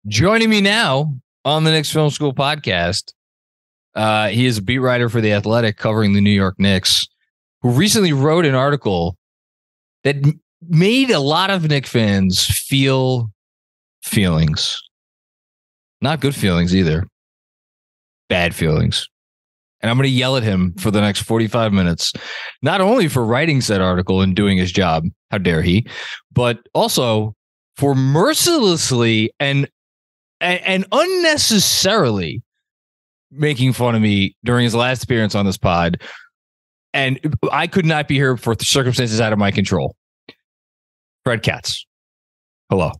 Joining me now on the Knicks Film School Podcast, he is a beat writer for The Athletic covering the New York Knicks, who recently wrote an article that made a lot of Knicks fans feel feelings. Not good feelings either. Bad feelings. And I'm going to yell at him for the next 45 minutes, not only for writing said article and doing his job, how dare he, but also for mercilessly and unnecessarily making fun of me during his last appearance on this pod. And I could not be here for circumstances out of my control. Fred Katz. Hello.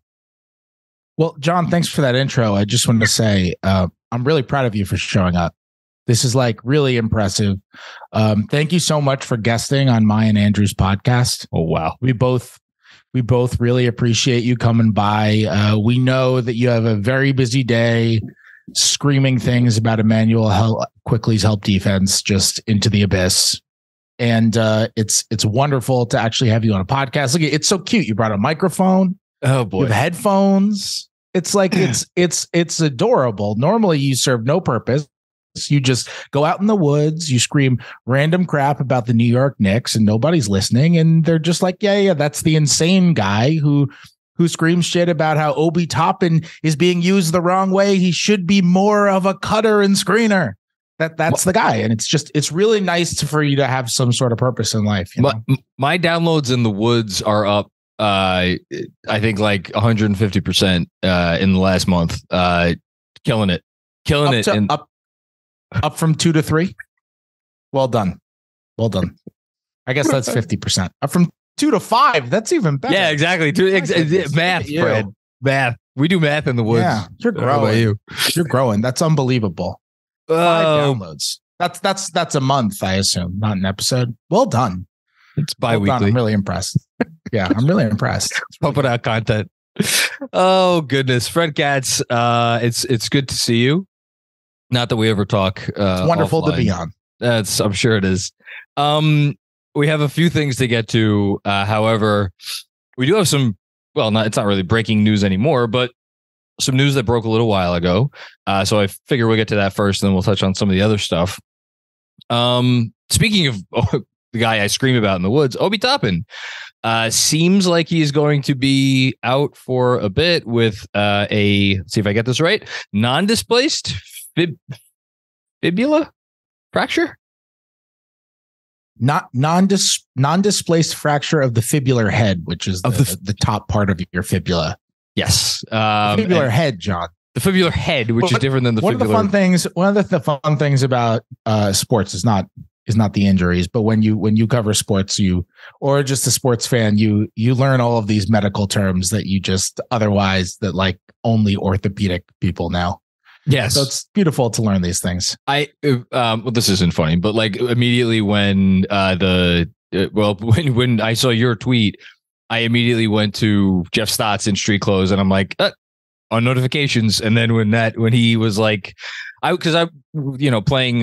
Well, John, thanks for that intro. I just wanted to say I'm really proud of you for showing up. This is like really impressive. Thank you so much for guesting on my and Andrew's podcast. Oh, wow. We both really appreciate you coming by. We know that you have a very busy day screaming things about Emmanuel Quickley's help defense just into the abyss. And it's wonderful to actually have you on a podcast. Look, it's so cute. You brought a microphone. Oh boy. You have headphones. It's like it's adorable. Normally you serve no purpose. You just go out in the woods, you scream random crap about the New York Knicks and nobody's listening. And they're just like, yeah, that's the insane guy who screams shit about how Obi Toppin is being used the wrong way. He should be more of a cutter and screener. That's the guy. And it's really nice for you to have some sort of purpose in life. You know? My downloads in the woods are up. I think like 150% in the last month. Killing it. Up from 2 to 3. Well done. I guess that's 50%. Up from 2 to 5. That's even better. Yeah, exactly. Math, Fred. Math. We do math in the woods. Yeah, you're growing. You're growing. That's unbelievable. 5 downloads. That's a month, I assume, not an episode. Well done. It's bi-weekly. Well done. I'm really impressed. Yeah, I'm really impressed. Pumping out content. Oh goodness, Fred Katz. It's good to see you. Not that we ever talk. It's wonderful offline. To be on. I'm sure it is. We have a few things to get to. However, we do have some. Well, it's not really breaking news anymore, but some news that broke a little while ago. So I figure we'll get to that first, and then we'll touch on some of the other stuff. Speaking of the guy I scream about in the woods, Obi Toppin, seems like he's going to be out for a bit with let's see if I get this right, non-displaced fibula fracture. Not non-displaced fracture of the fibular head, which is the top part of your fibula. Yes, fibular head, John. The fibular head, which is different than the one fibular. One of the fun things about sports is not the injuries, but when you cover sports, or just a sports fan, you learn all of these medical terms that you just otherwise that like only orthopedic people know. Yes. So it's beautiful to learn these things. Well, this isn't funny, but like immediately when when I saw your tweet, I immediately went to Jeff Stotts in street clothes and I'm like, on notifications. And then when he was like, playing,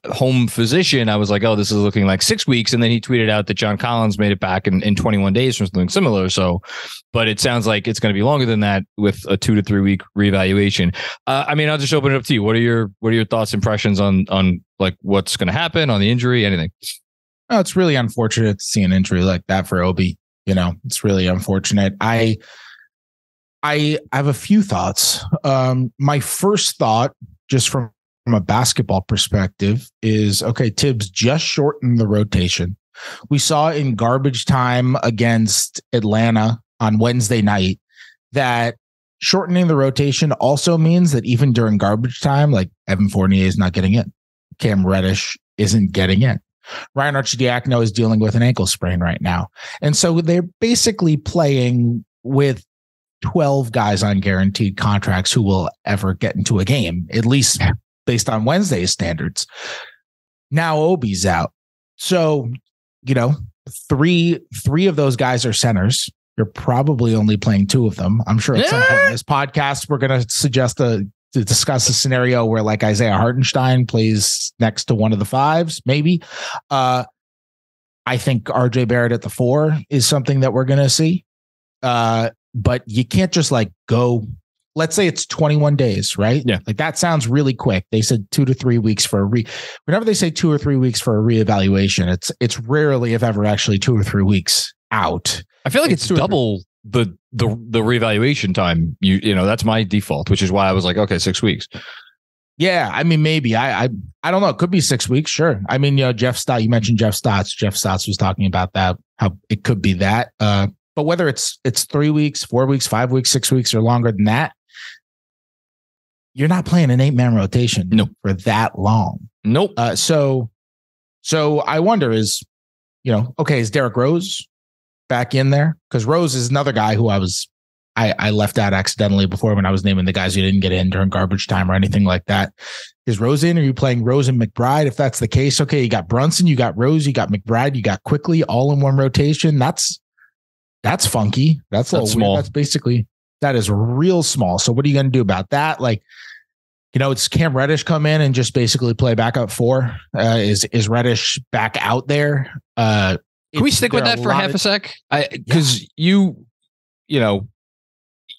home physician, I was like, oh, this is looking like 6 weeks. And then he tweeted out that John Collins made it back in 21 days or something similar. So, but it sounds like it's going to be longer than that with a 2 to 3 week reevaluation. I'll just open it up to you. What are your thoughts, impressions on like what's going to happen on the injury, anything? Oh, it's really unfortunate to see an injury like that for Obi. It's really unfortunate. I have a few thoughts. My first thought, just from a basketball perspective, is okay. Tibbs just shortened the rotation. We saw in garbage time against Atlanta on Wednesday night that shortening the rotation also means that even during garbage time, like Evan Fournier is not getting in, Cam Reddish isn't getting in, Ryan Arcidiacono is dealing with an ankle sprain right now, and so they're basically playing with 12 guys on guaranteed contracts who will ever get into a game, at least based on Wednesday's standards. Now Obi's out. So, three of those guys are centers. You're probably only playing 2 of them. I'm sure at some point in this podcast, we're going to suggest to discuss a scenario where like Isaiah Hartenstein plays next to one of the 5s, maybe. I think RJ Barrett at the 4 is something that we're going to see. But you can't just like go let's say it's 21 days, right? Yeah. Like that sounds really quick. They said 2 to 3 weeks for whenever they say 2 or 3 weeks for a reevaluation, it's rarely, if ever, actually 2 or 3 weeks out. I feel like it's double the reevaluation time. You know, that's my default, which is why I was like, okay, 6 weeks. Yeah, I mean, maybe I don't know. It could be 6 weeks, sure. I mean, you know, Jeff Stott. You mentioned Jeff Stotts. Jeff Stotts was talking about that, how it could be that. But whether it's 3 weeks, 4 weeks, 5 weeks, 6 weeks, or longer than that, you're not playing an 8-man rotation for that long. Nope. So I wonder is Derrick Rose back in there? Because Rose is another guy who I left out accidentally before when I was naming the guys who didn't get in during garbage time or anything like that. Is Rose in? Are you playing Rose and McBride? If that's the case, okay, you got Brunson, you got Rose, you got McBride, you got Quickly all in one rotation. That's funky. That's a little small. Weird. That is real small. So what are you going to do about that? Like, you know, it's Cam Reddish come in and just basically play backup 4. Is Reddish back out there? Can we stick with that for half a sec? Because you know,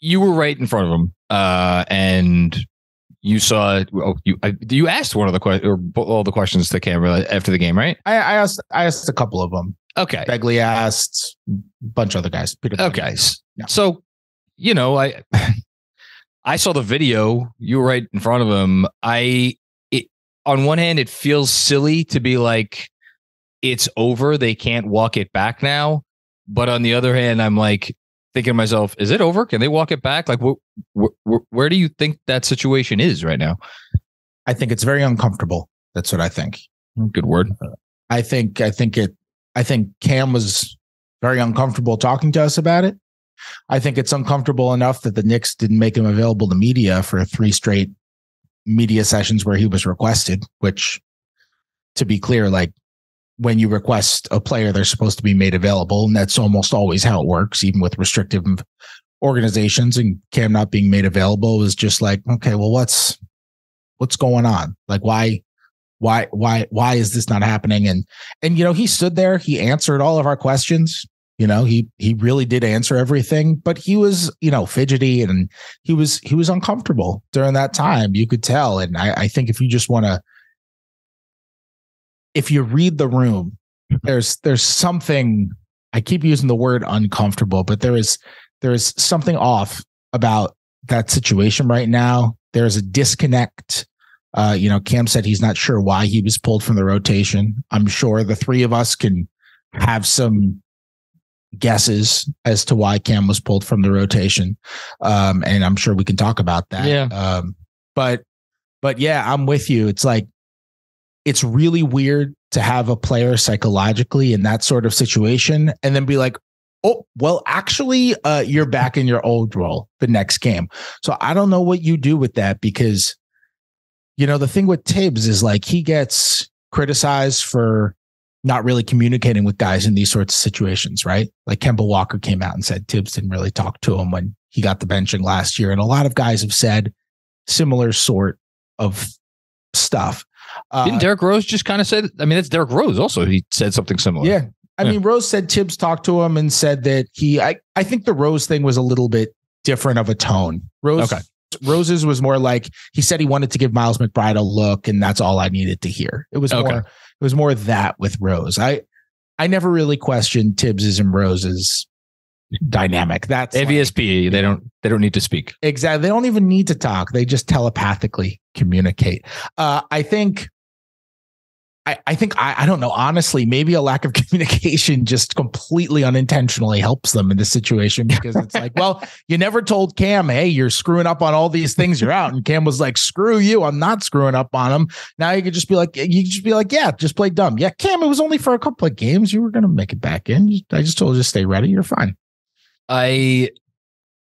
you were right in front of him, and you saw. You asked one of the questions or all the questions to Cam after the game, right? I asked a couple of them. Okay, Begley asked, a bunch of other guys. Okay, so you know, I saw the video. You were right in front of him. On one hand, it feels silly to be like, it's over. They can't walk it back now. But on the other hand, I'm like thinking to myself, is it over? Can they walk it back? Like, where do you think that situation is right now? I think it's very uncomfortable. That's what I think. Good word. I think Cam was very uncomfortable talking to us about it. I think it's uncomfortable enough that the Knicks didn't make him available to media for 3 straight media sessions where he was requested, which, to be clear, like when you request a player, they're supposed to be made available. And that's almost always how it works, even with restrictive organizations. And Cam not being made available was just like, okay, well, what's going on? Like, why is this not happening? And, you know, he stood there, he answered all of our questions. You know, he really did answer everything, but he was, you know, fidgety and he was uncomfortable during that time. You could tell. And I think if you just want to, if you read the room, there's something, I keep using the word uncomfortable, but there is something off about that situation right now. There's a disconnect. You know, Cam said he's not sure why he was pulled from the rotation. I'm sure the three of us can have some guesses as to why Cam was pulled from the rotation. And I'm sure we can talk about that. Yeah. But yeah, I'm with you. It's like, it's really weird to have a player psychologically in that sort of situation and then be like, oh, well, actually, you're back in your old role the next game. So I don't know what you do with that because, you know, the thing with Tibbs is like he gets criticized for not really communicating with guys in these sorts of situations, right? Like Kemba Walker came out and said Tibbs didn't really talk to him when he got the benching last year. And a lot of guys have said similar sort of stuff. Didn't Derrick Rose just kind of say, I mean, that's Derrick Rose also. He said something similar. Yeah. I mean, Rose said Tibbs talked to him and said that I think the Rose thing was a little bit different of a tone. Rose's was more like, he said he wanted to give Miles McBride a look and that's all I needed to hear. It was more that with Rose. I never really questioned Tibbs's and Rose's dynamic. That's AVSP. They don't need to speak. Exactly. They don't even need to talk. They just telepathically communicate. I think I don't know, honestly, maybe a lack of communication just completely unintentionally helps them in this situation because it's like, well, you never told Cam, hey, you're screwing up on all these things, you're out. And Cam was like, screw you, I'm not screwing up on them. Now you could just be like, yeah, just play dumb. Yeah, Cam, it was only for a couple of games. You were going to make it back in. I just told you to stay ready. You're fine. I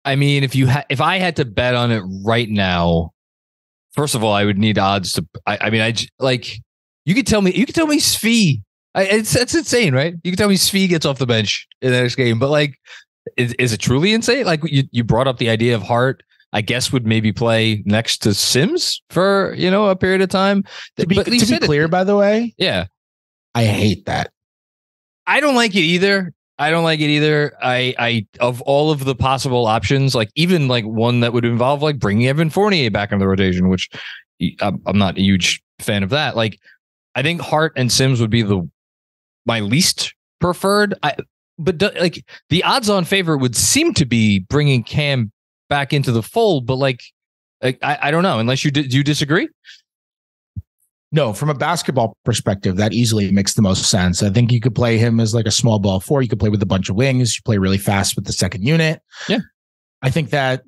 mean, if I had to bet on it right now, first of all, I would need odds to. You could tell me Svi. It's insane, right? You can tell me Svi gets off the bench in the next game, but like, is it truly insane? Like you brought up the idea of Hart, I guess would maybe play next to Sims for, you know, a period of time. To be clear, by the way, yeah, I hate that. I don't like it either. I don't like it either. I of all of the possible options, like even like one that would involve like bringing Evan Fournier back into the rotation, which I'm not a huge fan of that. Like, I think Hart and Sims would be my least preferred. But like the odds-on favorite would seem to be bringing Cam back into the fold. But like I don't know. Unless do you disagree? No, from a basketball perspective, that easily makes the most sense. I think you could play him as like a small ball four. You could play with a bunch of wings. You play really fast with the second unit. Yeah. I think that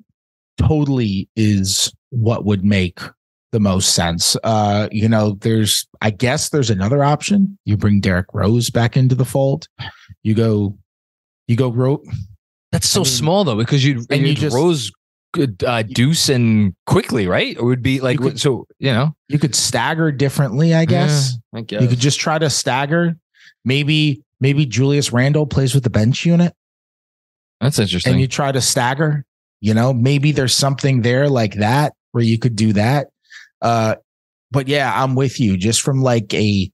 totally is what would make the most sense. I guess there's another option. You bring Derrick Rose back into the fold. You go That's small though, because you just Rose, Deuce, and quickly, right? It would be like you could stagger differently. I guess. I guess you could just try to stagger. Maybe Julius Randle plays with the bench unit. That's interesting. And you try to stagger. Maybe there's something there like that where you could do that. But yeah, I'm with you. Just from like they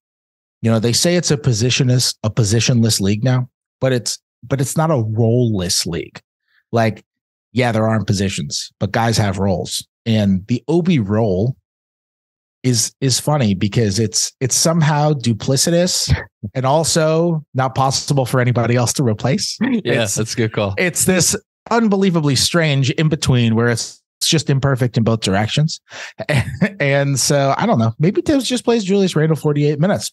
say it's a positionless league now, but it's not a role-less league. Like, yeah, there aren't positions, but guys have roles. And the Obi role is funny because it's somehow duplicitous and also not possible for anybody else to replace. Yes, that's a good call. It's this unbelievably strange in between where it's just imperfect in both directions. And so I don't know. Maybe Tibbs just plays Julius Randle 48 minutes.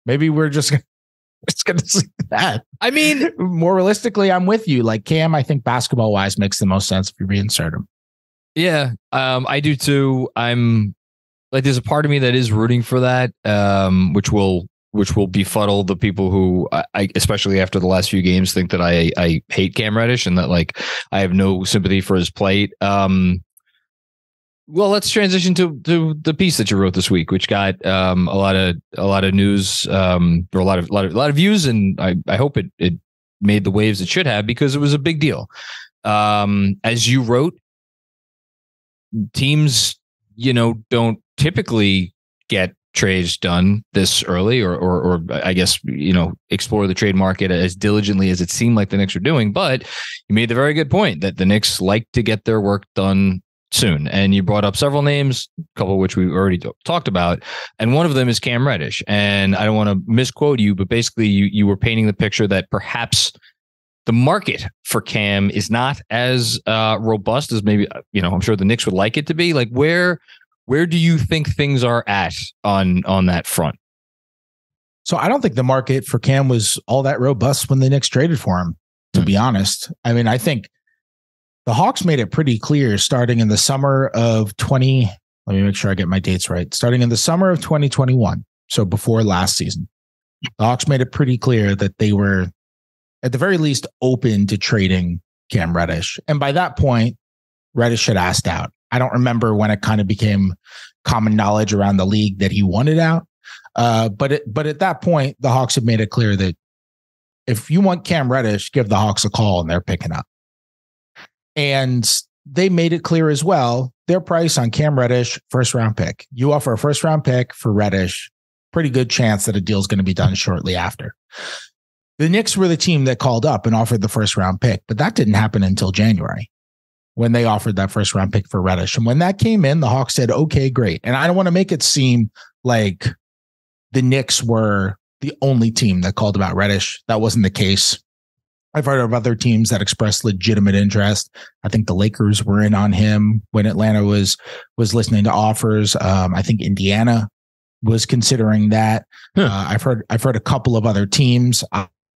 Maybe we're just going to see that. I mean, more realistically, I'm with you. Like Cam, I think basketball wise makes the most sense if you reinsert him. Yeah, I do too. I'm like, there's a part of me that is rooting for that, which will befuddle the people who I especially after the last few games think that I hate Cam Reddish and that like I have no sympathy for his plight. Well, let's transition to the piece that you wrote this week, which got a lot of news, or a lot of views, and I hope it made the waves it should have because it was a big deal. As you wrote, teams, don't typically get trades done this early, or I guess explore the trade market as diligently as it seemed like the Knicks were doing. But you made the very good point that the Knicks like to get their work done soon. And you brought up several names, a couple of which we already talked about. And one of them is Cam Reddish. And I don't want to misquote you, but basically you were painting the picture that perhaps the market for Cam is not as robust as maybe, I'm sure the Knicks would like it to be. Like where do you think things are at on that front? So I don't think the market for Cam was all that robust when the Knicks traded for him, to be honest. I mean, I think the Hawks made it pretty clear starting in the summer of let me make sure I get my dates right. Starting in the summer of 2021, so before last season, the Hawks made it pretty clear that they were at the very least open to trading Cam Reddish. And by that point, Reddish had asked out. I don't remember when it kind of became common knowledge around the league that he wanted out. But at that point, the Hawks had made it clear that if you want Cam Reddish, give the Hawks a call and they're picking up. And they made it clear as well, their price on Cam Reddish, first round pick. You offer a first round pick for Reddish, pretty good chance that a deal is going to be done shortly after. The Knicks were the team that called up and offered the first round pick, but that didn't happen until January when they offered that first round pick for Reddish. And when that came in, the Hawks said, okay, great. And I don't want to make it seem like the Knicks were the only team that called about Reddish. That wasn't the case. I've heard of other teams that expressed legitimate interest. I think the Lakers were in on him when Atlanta was listening to offers. I think Indiana was considering that. I've heard a couple of other teams.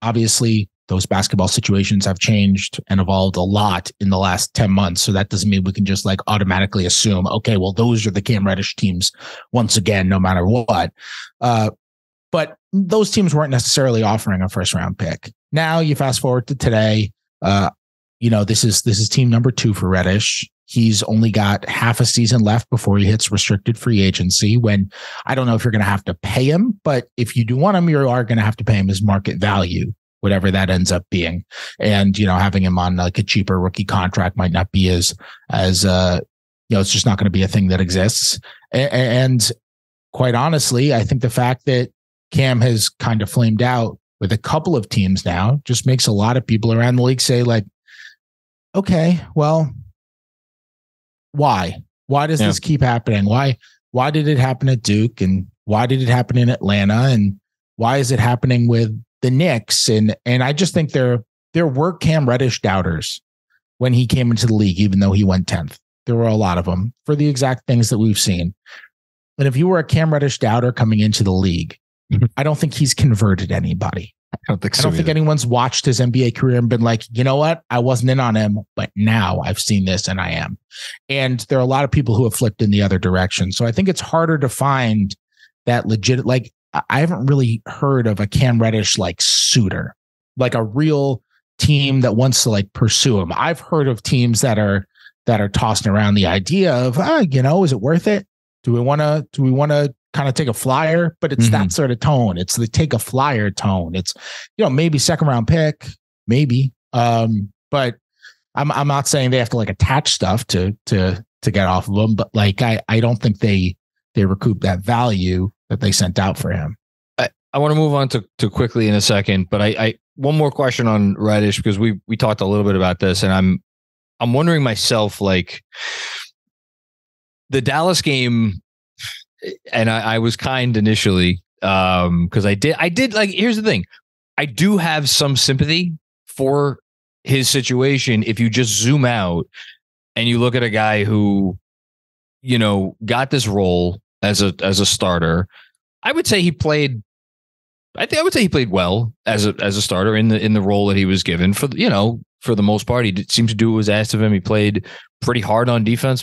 Obviously, those basketball situations have changed and evolved a lot in the last 10 months. So that doesn't mean we can just like automatically assume, okay, well, those are the Cam Reddish teams once again, no matter what. But those teams weren't necessarily offering a first round pick. Now you fast forward to today. This is team number 2 for Reddish. He's only got half a season left before he hits restricted free agency, when I don't know if you're going to have to pay him, but if you do want him, you are going to have to pay him his market value, whatever that ends up being. And, having him on like a cheaper rookie contract might not be as it's just not going to be a thing that exists. And quite honestly, I think the fact that Cam has kind of flamed out with a couple of teams now just makes a lot of people around the league say like, okay, well, why? Why does this keep happening? Why did it happen at Duke? And why did it happen in Atlanta? And why is it happening with the Knicks? And I just think there were Cam Reddish doubters when he came into the league, even though he went 10th. There were a lot of them for the exact things that we've seen. And if you were a Cam Reddish doubter coming into the league, I don't think he's converted anybody. I don't think so. I don't think anyone's watched his NBA career and been like, you know what? I wasn't in on him, but now I've seen this and I am. And there are a lot of people who have flipped in the other direction. So I think it's harder to find that legit, like I haven't really heard of a Cam Reddish like suitor, like a real team that wants to like pursue him. I've heard of teams that are tossing around the idea of, is it worth it? Do we want to kind of take a flyer? But it's that sort of tone. It's the take a flyer tone. It's, maybe second round pick, maybe. But I'm not saying they have to like attach stuff to get off of them. But like, I don't think they recoup that value that they sent out for him. I want to move on to quickly in a second, but I one more question on Reddish, because we talked a little bit about this, and I'm wondering myself, like the Dallas game, and I was kind initially because I did like, here's the thing, I do have some sympathy for his situation if you just zoom out and you look at a guy who got this role as a starter. I would say he played well as a starter in the role that he was given. For the most part, he seemed to do what was asked of him. He played pretty hard on defense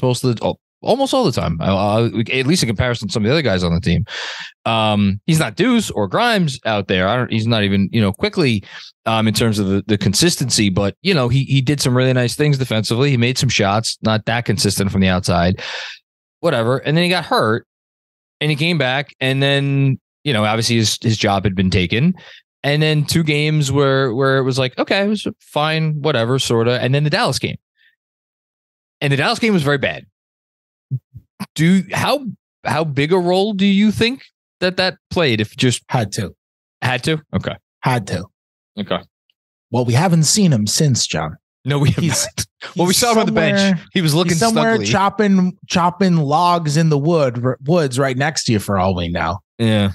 almost all the time, at least in comparison to some of the other guys on the team. He's not Deuce or Grimes out there. He's not even quickly in terms of the consistency, but he did some really nice things defensively. He made some shots, not that consistent from the outside, whatever. And then he got hurt, and he came back, and then obviously his job had been taken. And then 2 games where it was like, okay, it was fine, whatever, sort of. And then the Dallas game. And the Dallas game was very bad. How big a role do you think that played? If just had to? Okay. Had to. Okay. Well, we haven't seen him since, John. No, we have not. Well, we saw him on the bench. He was looking somewhere snuggly. chopping logs in the woods right next to you for all we know. Yeah.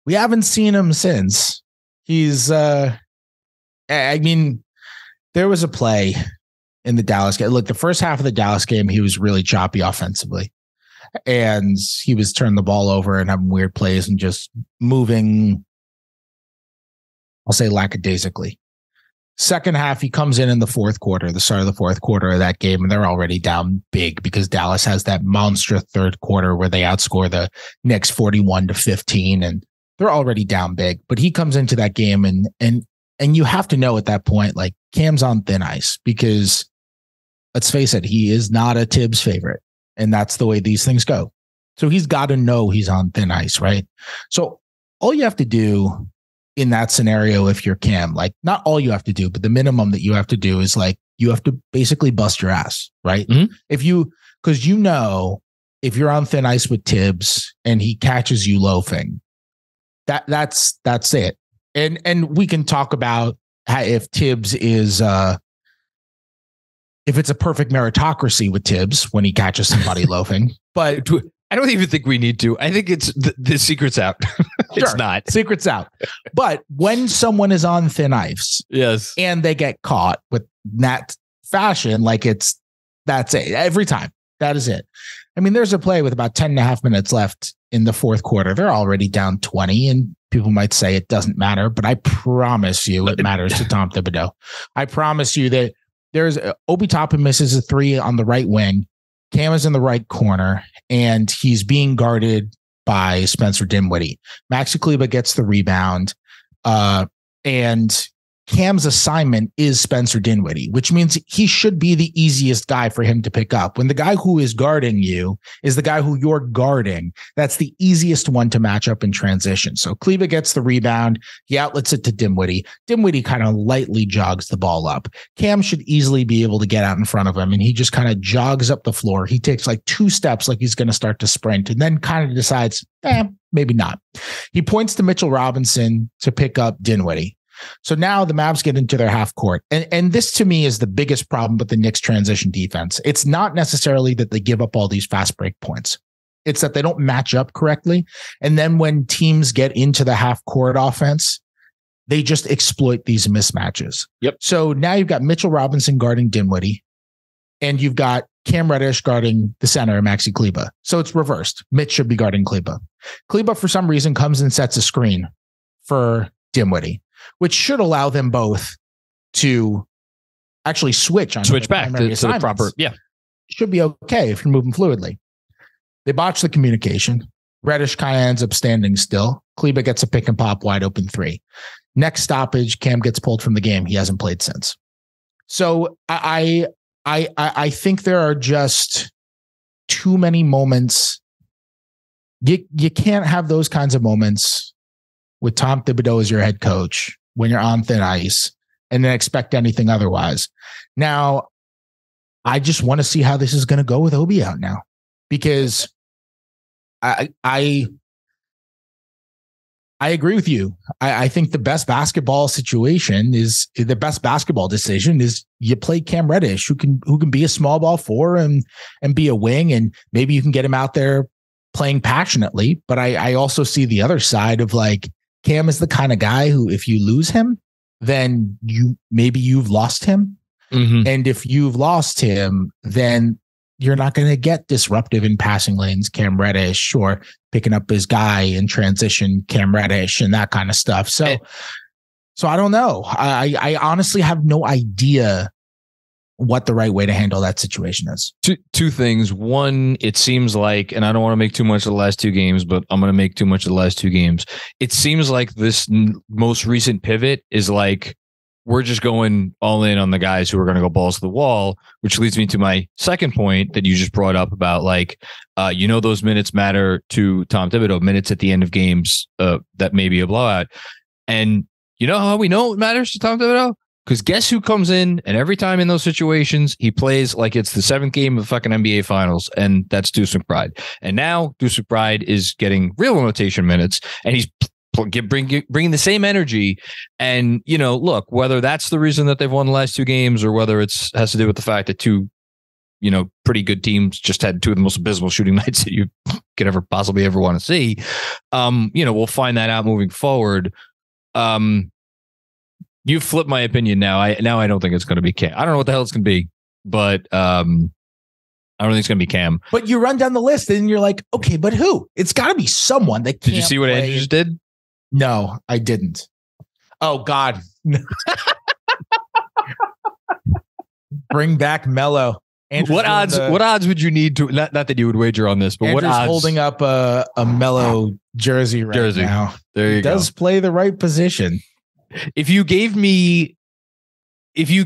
We haven't seen him since. He's there was a play in the Dallas game. Look, the first half of the Dallas game, he was really choppy offensively. And he was turning the ball over and having weird plays and just moving, I'll say lackadaisically. Second half, he comes in the fourth quarter, the start of the fourth quarter of that game, and they're already down big because Dallas has that monster third quarter where they outscore the Knicks 41-15, and they're already down big. But he comes into that game, and you have to know at that point, like, Cam's on thin ice because, let's face it, he is not a Tibbs favorite, and that's the way these things go. So he's got to know he's on thin ice, right? So all you have to do in that scenario, if you're Cam, like, not all you have to do, but the minimum that you have to do is like, you have to basically bust your ass, right? Mm-hmm. Because if you're on thin ice with Tibbs and he catches you loafing, that's it. And we can talk about if Tibbs is if it's a perfect meritocracy with Tibbs when he catches somebody loafing, but I don't even think we need to. I think it's the secret's out. It's sure, not. Secret's out. But when someone is on thin ice, yes, and they get caught with that fashion, like that's it. Every time. That is it. I mean, there's a play with about 10 and a half minutes left in the fourth quarter. They're already down 20, and people might say it doesn't matter, but I promise you it matters to Tom Thibodeau. I promise you that there's Obi Toppin misses a 3 on the right wing. Cam is in the right corner, and he's being guarded by Spencer Dinwiddie. Maxi Kleber gets the rebound, and Cam's assignment is Spencer Dinwiddie, which means he should be the easiest guy for him to pick up. When the guy who is guarding you is the guy who you're guarding, that's the easiest one to match up in transition. So Kleber gets the rebound. He outlets it to Dinwiddie. Dinwiddie kind of lightly jogs the ball up. Cam should easily be able to get out in front of him, and he just kind of jogs up the floor. He takes like 2 steps like he's going to start to sprint, and then kind of decides, maybe not. He points to Mitchell Robinson to pick up Dinwiddie. So now the Mavs get into their half court. And this to me is the biggest problem with the Knicks transition defense. It's not necessarily that they give up all these fast break points. It's that they don't match up correctly. And then when teams get into the half court offense, they just exploit these mismatches. Yep. So now you've got Mitchell Robinson guarding Dinwiddie, and you've got Cam Reddish guarding the center, Maxi Kleber. So it's reversed. Mitch should be guarding Kleber. Kleber, for some reason, comes and sets a screen for Dinwiddie, which should allow them both to actually switch back to the proper. Yeah. Should be okay if you're moving fluidly. They botch the communication. Reddish kind of ends up standing still. Kleber gets a pick and pop wide open three. Next stoppage, Cam gets pulled from the game. He hasn't played since. So I think there are just too many moments. You can't have those kinds of moments with Tom Thibodeau as your head coach when you're on thin ice and then expect anything otherwise. Now, I just want to see how this is going to go with Obi out now, because I agree with you. I think the best basketball situation is the best basketball decision is you play Cam Reddish, who can be a small ball four and be a wing, and maybe you can get him out there playing passionately. But I also see the other side of like Cam is the kind of guy who, if you lose him, then you've lost him. Mm-hmm. And if you've lost him, then you're not going to get disruptive in passing lanes, Cam Reddish, or picking up his guy in transition, Cam Reddish, and that kind of stuff. So I don't know. I honestly have no idea what the right way to handle that situation is. Two things. One, it seems like, and I don't want to make too much of the last two games, but I'm going to make too much of the last two games. It seems like this most recent pivot is like, we're just going all in on the guys who are going to go balls to the wall, which leads me to my second point that you just brought up about like, those minutes matter to Tom Thibodeau, minutes at the end of games that may be a blowout. And you know how we know it matters to Tom Thibodeau? Because guess who comes in, and every time in those situations, he plays like it's the seventh game of the fucking NBA Finals, and that's Deuce McBride. And now Deuce McBride is getting real rotation minutes, and he's bringing the same energy. And, look, whether that's the reason that they've won the last two games or whether has to do with the fact that two, pretty good teams just had two of the most abysmal shooting nights that you could ever possibly ever want to see. We'll find that out moving forward. You flipped my opinion now. I don't think it's going to be Cam. I don't know what the hell it's going to be, but I don't think it's going to be Cam. But you run down the list and you're like, okay, but who? It's got to be someone that can't. Did you see what Andrew just did? No, I didn't. Oh, God. Bring back Melo. What odds would you need to, not that you would wager on this, but Andrew's what odds? Holding up a Melo jersey now. There you go. He does play the right position. If you gave me 30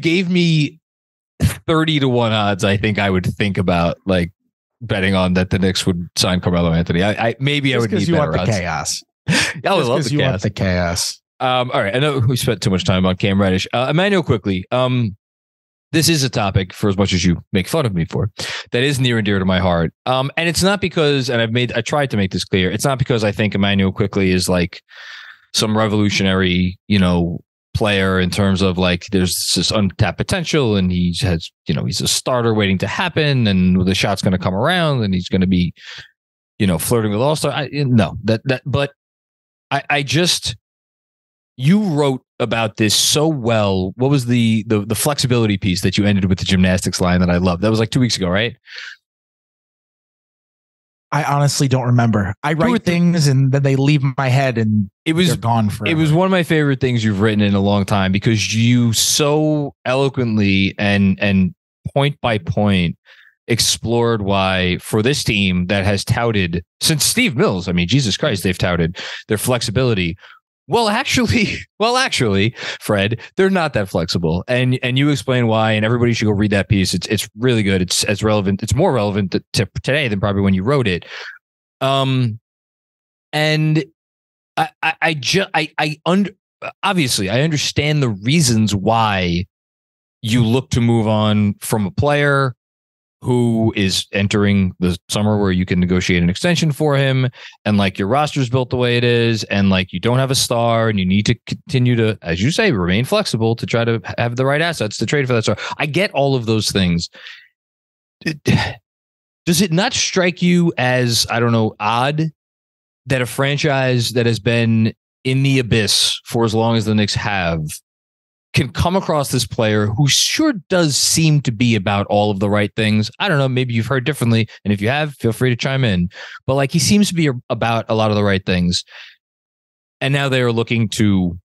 to 1 odds, I think I would think about like betting on that the Knicks would sign Carmelo Anthony. I would need better odds. Chaos. I would love the chaos. Want the chaos. All right. I know we spent too much time on Cam Reddish. Emmanuel, quickly. This is a topic, for as much as you make fun of me for, that is near and dear to my heart. And it's not because, and I tried to make this clear, it's not because I think Emmanuel quickly is like some revolutionary, player in terms of like there's this untapped potential and he has, he's a starter waiting to happen and the shot's going to come around and he's going to be, flirting with all-star. But I just, you wrote about this so well. What was the flexibility piece that you ended with the gymnastics line that I loved? That was like 2 weeks ago, right? I honestly don't remember. I write things and then they leave my head and they're gone forever. It was one of my favorite things you've written in a long time because you so eloquently and point by point explored why for this team that has touted since Steve Mills, I mean, Jesus Christ, they've touted their flexibility. Well, actually, Fred, they're not that flexible, and you explain why, and everybody should go read that piece. It's really good. It's as relevant. It's more relevant to today than probably when you wrote it. And obviously I understand the reasons why you look to move on from a player who is entering the summer where you can negotiate an extension for him, and like your roster's built the way it is, and like you don't have a star, and you need to continue to, as you say, remain flexible to try to have the right assets to trade for that star. I get all of those things. Does it not strike you as, I don't know, odd that a franchise that has been in the abyss for as long as the Knicks have can come across this player who sure does seem to be about all of the right things? I don't know. Maybe you've heard differently. And if you have, feel free to chime in. But like, he seems to be about a lot of the right things. And now they are looking to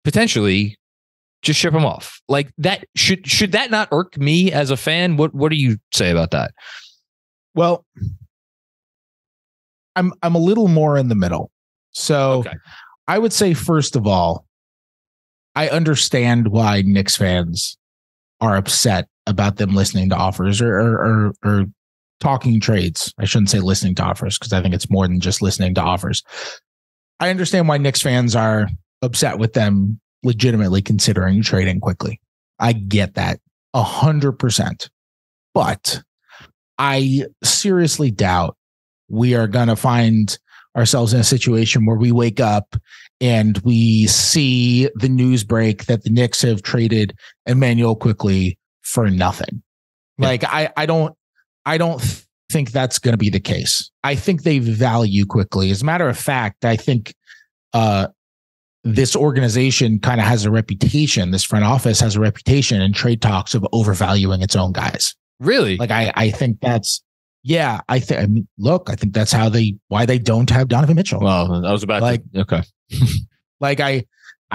potentially just ship him off. Like that. Should that not irk me as a fan? What do you say about that? Well, I'm a little more in the middle. So okay. I would say, first of all, I understand why Knicks fans are upset about them listening to offers or talking trades. I shouldn't say listening to offers, because I think it's more than just listening to offers. I understand why Knicks fans are upset with them legitimately considering trading quickly. I get that 100%. But I seriously doubt we are going to find ourselves in a situation where we wake up and we see the news break that the Knicks have traded Emmanuel Quickley for nothing. Yeah. Like I don't think that's going to be the case. I think they value Quickley. As a matter of fact, I think this organization kind of has a reputation. This front office has a reputation in trade talks of overvaluing its own guys. Really? Like I think that's. Yeah, I think that's why they don't have Donovan Mitchell. Well, I was about to. Okay. Like I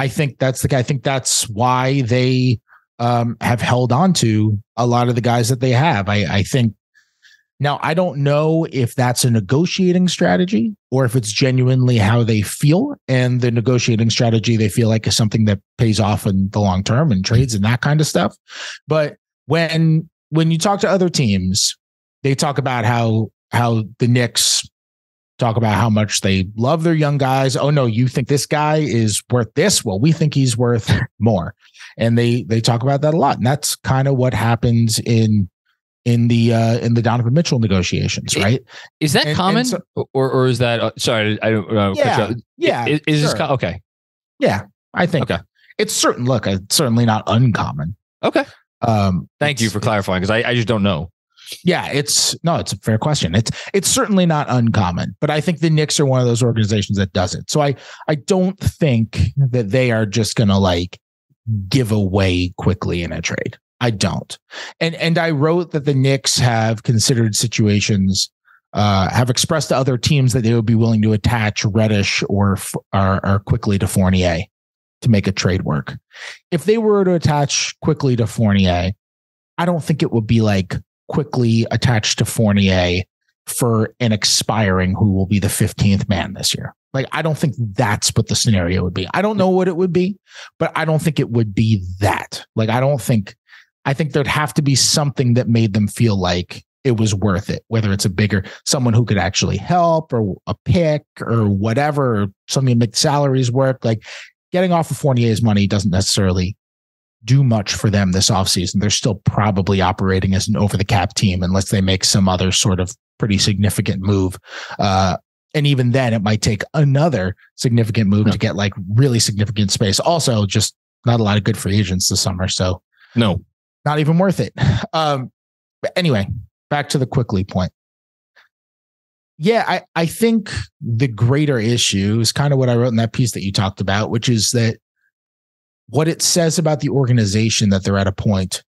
think that's I think that's why they have held on to a lot of the guys that they have. I think now, I don't know if that's a negotiating strategy or if it's genuinely how they feel, and the negotiating strategy they feel like is something that pays off in the long term and trades and that kind of stuff. But when you talk to other teams, they talk about how the Knicks talk about how much they love their young guys. Oh no, you think this guy is worth this? Well, we think he's worth more. And they talk about that a lot. And that's kind of what happens in the Donovan Mitchell negotiations, right? Is that common, or is that sorry? I don't. Yeah. Is sure. This okay? Yeah, I think. Okay. It's certainly not uncommon. Okay. Thank you for clarifying, because I just don't know. Yeah, it's a fair question. It's certainly not uncommon, but I think the Knicks are one of those organizations that does it. So I don't think that they are just going to like give away quickly in a trade. I don't. And I wrote that the Knicks have considered situations, have expressed to other teams that they would be willing to attach Reddish or quickly to Fournier to make a trade work. If they were to attach quickly to Fournier, I don't think it would be like quickly attached to Fournier for an expiring who will be the 15th man this year. Like, I don't think that's what the scenario would be. I don't know what it would be, but I don't think it would be that. Like, I think there'd have to be something that made them feel like it was worth it, whether it's someone who could actually help, or a pick or whatever, or something to make salaries work. Like, getting off of Fournier's money doesn't necessarily do much for them this offseason. They're still probably operating as an over the cap team unless they make some other sort of pretty significant move. And even then it might take another significant move to get like really significant space. Also, just not a lot of good free agents this summer. So no, not even worth it. But anyway, back to the quickly point. Yeah, I think the greater issue is kind of what I wrote in that piece that you talked about, which is that what it says about the organization that they're at a point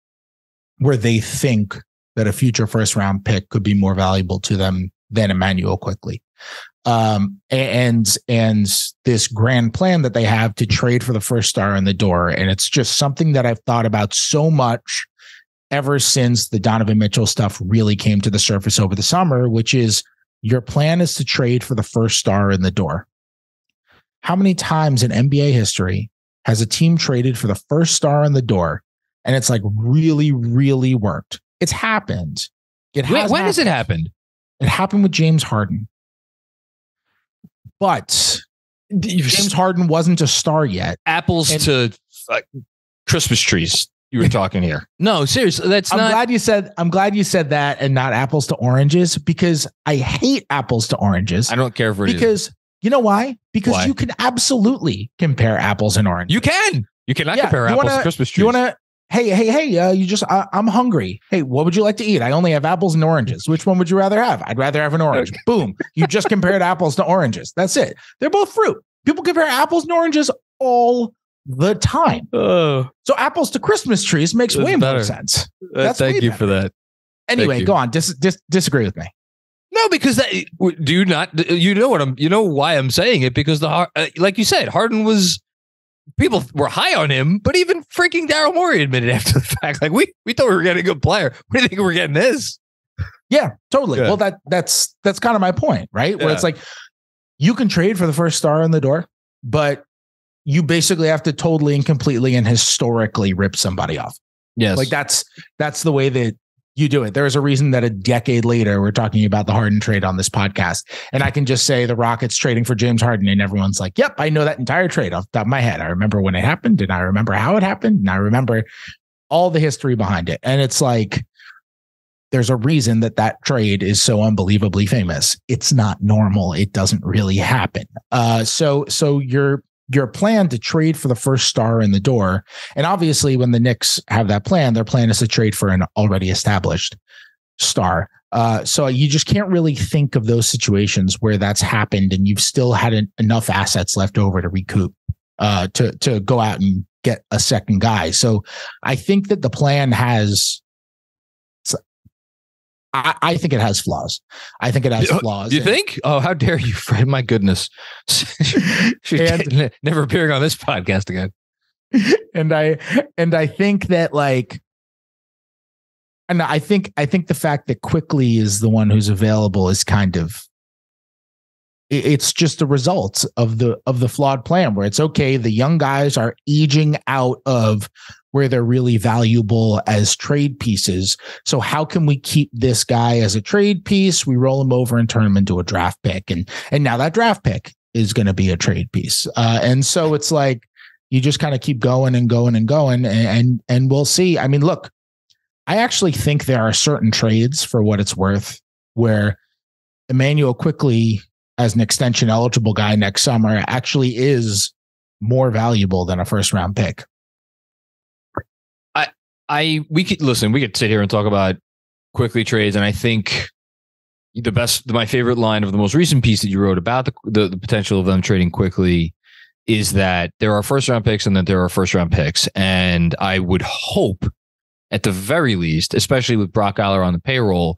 where they think that a future first round pick could be more valuable to them than Emmanuel Quickley. And this grand plan that they have to trade for the first star in the door. And it's just something that I've thought about so much ever since the Donovan Mitchell stuff really came to the surface over the summer, which is your plan is to trade for the first star in the door. How many times in NBA history has a team traded for the first star in the door and it's like really, really worked? It's happened. When has it happened? It happened with James Harden. But James Harden wasn't a star yet. Apples to Christmas trees. you were talking here. No, seriously, I'm glad you said that and not apples to oranges, because I hate apples to oranges. I don't care for it because you know why? Because you can absolutely compare apples and oranges. You can. You cannot compare apples to Christmas trees. You want to? Hey, I'm hungry. Hey, what would you like to eat? I only have apples and oranges. Which one would you rather have? I'd rather have an orange. Okay. Boom. You just compared apples to oranges. That's it. They're both fruit. People compare apples and oranges all the time. So apples to Christmas trees makes way more sense. Thank you for that. Anyway, go on. Disagree with me. No, because do you not? You know why I'm saying it, because like you said, Harden people were high on him, but even freaking Daryl Morey admitted after the fact, like we thought we were getting a good player. What do you think we're getting this? Yeah, totally. Yeah. Well, that's kind of my point, right? Where it's like you can trade for the first star in the door, but you basically have to totally and completely and historically rip somebody off. Yes, like that's the way that you do it. There's a reason that a decade later we're talking about the Harden trade on this podcast, and I can just say the Rockets trading for James Harden, and everyone's like, "Yep, I know that entire trade off the top of my head. I remember when it happened, and I remember how it happened, and I remember all the history behind it." And it's like there's a reason that trade is so unbelievably famous. It's not normal. It doesn't really happen. So your plan to trade for the first star in the door. And obviously when the Knicks have that plan, their plan is to trade for an already established star. So you just can't really think of those situations where that's happened and you've still had enough assets left over to recoup, to go out and get a second guy. So I think that the plan I think it has flaws. I think it has flaws. Do you think? Oh, how dare you, Fred? My goodness. She's never appearing on this podcast again. And I think that I think the fact that Quickly is the one who's available is kind of, it's just a result of the flawed plan, where it's okay. The young guys are aging out of where they're really valuable as trade pieces. So how can we keep this guy as a trade piece? We roll him over and turn him into a draft pick. And now that draft pick is going to be a trade piece. And so it's like, you just kind of keep going and going and going, and we'll see. I mean, look, I actually think there are certain trades, for what it's worth, where Emmanuel Quickly as an extension eligible guy next summer actually is more valuable than a first round pick. We could sit here and talk about Quickly trades, and I think my favorite line of the most recent piece that you wrote about the potential of them trading Quickly is that there are first round picks and that there are first round picks. And I would hope, at the very least, especially with Brock Aller on the payroll,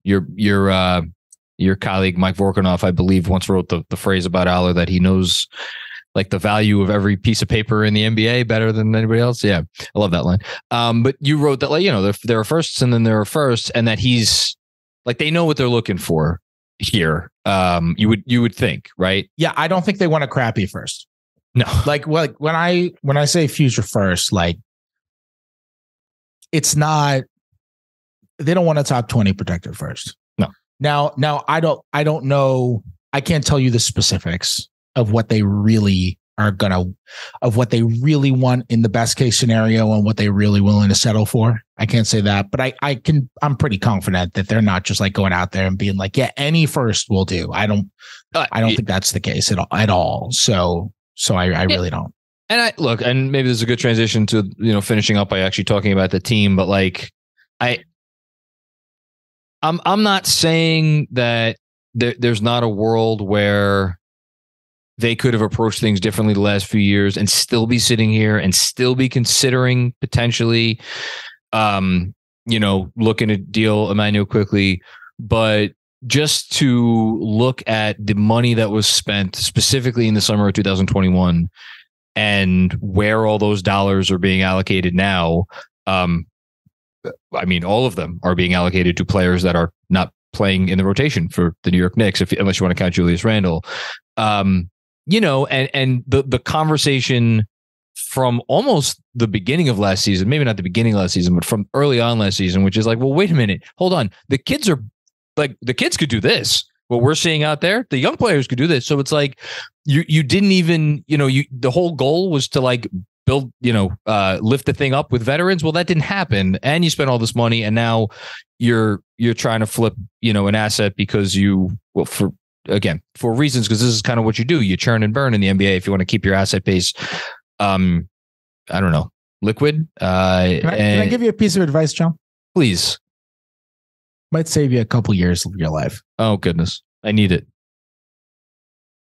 your colleague Mike Vorkunov, I believe, once wrote the phrase about Aller that he knows like the value of every piece of paper in the NBA better than anybody else. Yeah, I love that line. But you wrote that, like, you know, there are firsts and then there are firsts, and that he's like, they know what they're looking for here. You would think, right? Yeah, I don't think they want a crappy first. No, like when I say future first, like, it's not, they don't want a top 20 protected first. No. Now I don't know. I can't tell you the specifics of what they really of what they really want in the best case scenario and what they really willing to settle for. I can't say that, but I'm pretty confident that they're not just like going out there and being like, yeah, any first will do. I don't think that's the case at all. So I really don't. And and maybe this is a good transition to, you know, finishing up by actually talking about the team, but like, I'm not saying that there's not a world where they could have approached things differently the last few years and still be sitting here and still be considering potentially, looking to deal Emmanuel Quickly. But just to look at the money that was spent specifically in the summer of 2021 and where all those dollars are being allocated now, I mean, all of them are being allocated to players that are not playing in the rotation for the New York Knicks, unless you want to count Julius Randle. And the conversation from almost the beginning of last season, maybe not the beginning of last season, but from early on last season, which is like, well, wait a minute, hold on. The kids could do this. What we're seeing out there, the young players could do this. So it's like you didn't even, the whole goal was to like build, lift the thing up with veterans. Well, that didn't happen. And you spent all this money, and now you're trying to flip, an asset because for reasons, because this is kind of what you do. You churn and burn in the NBA if you want to keep your asset base, I don't know, liquid. Can I give you a piece of advice, John? Please. Might save you a couple years of your life. Oh, goodness. I need it.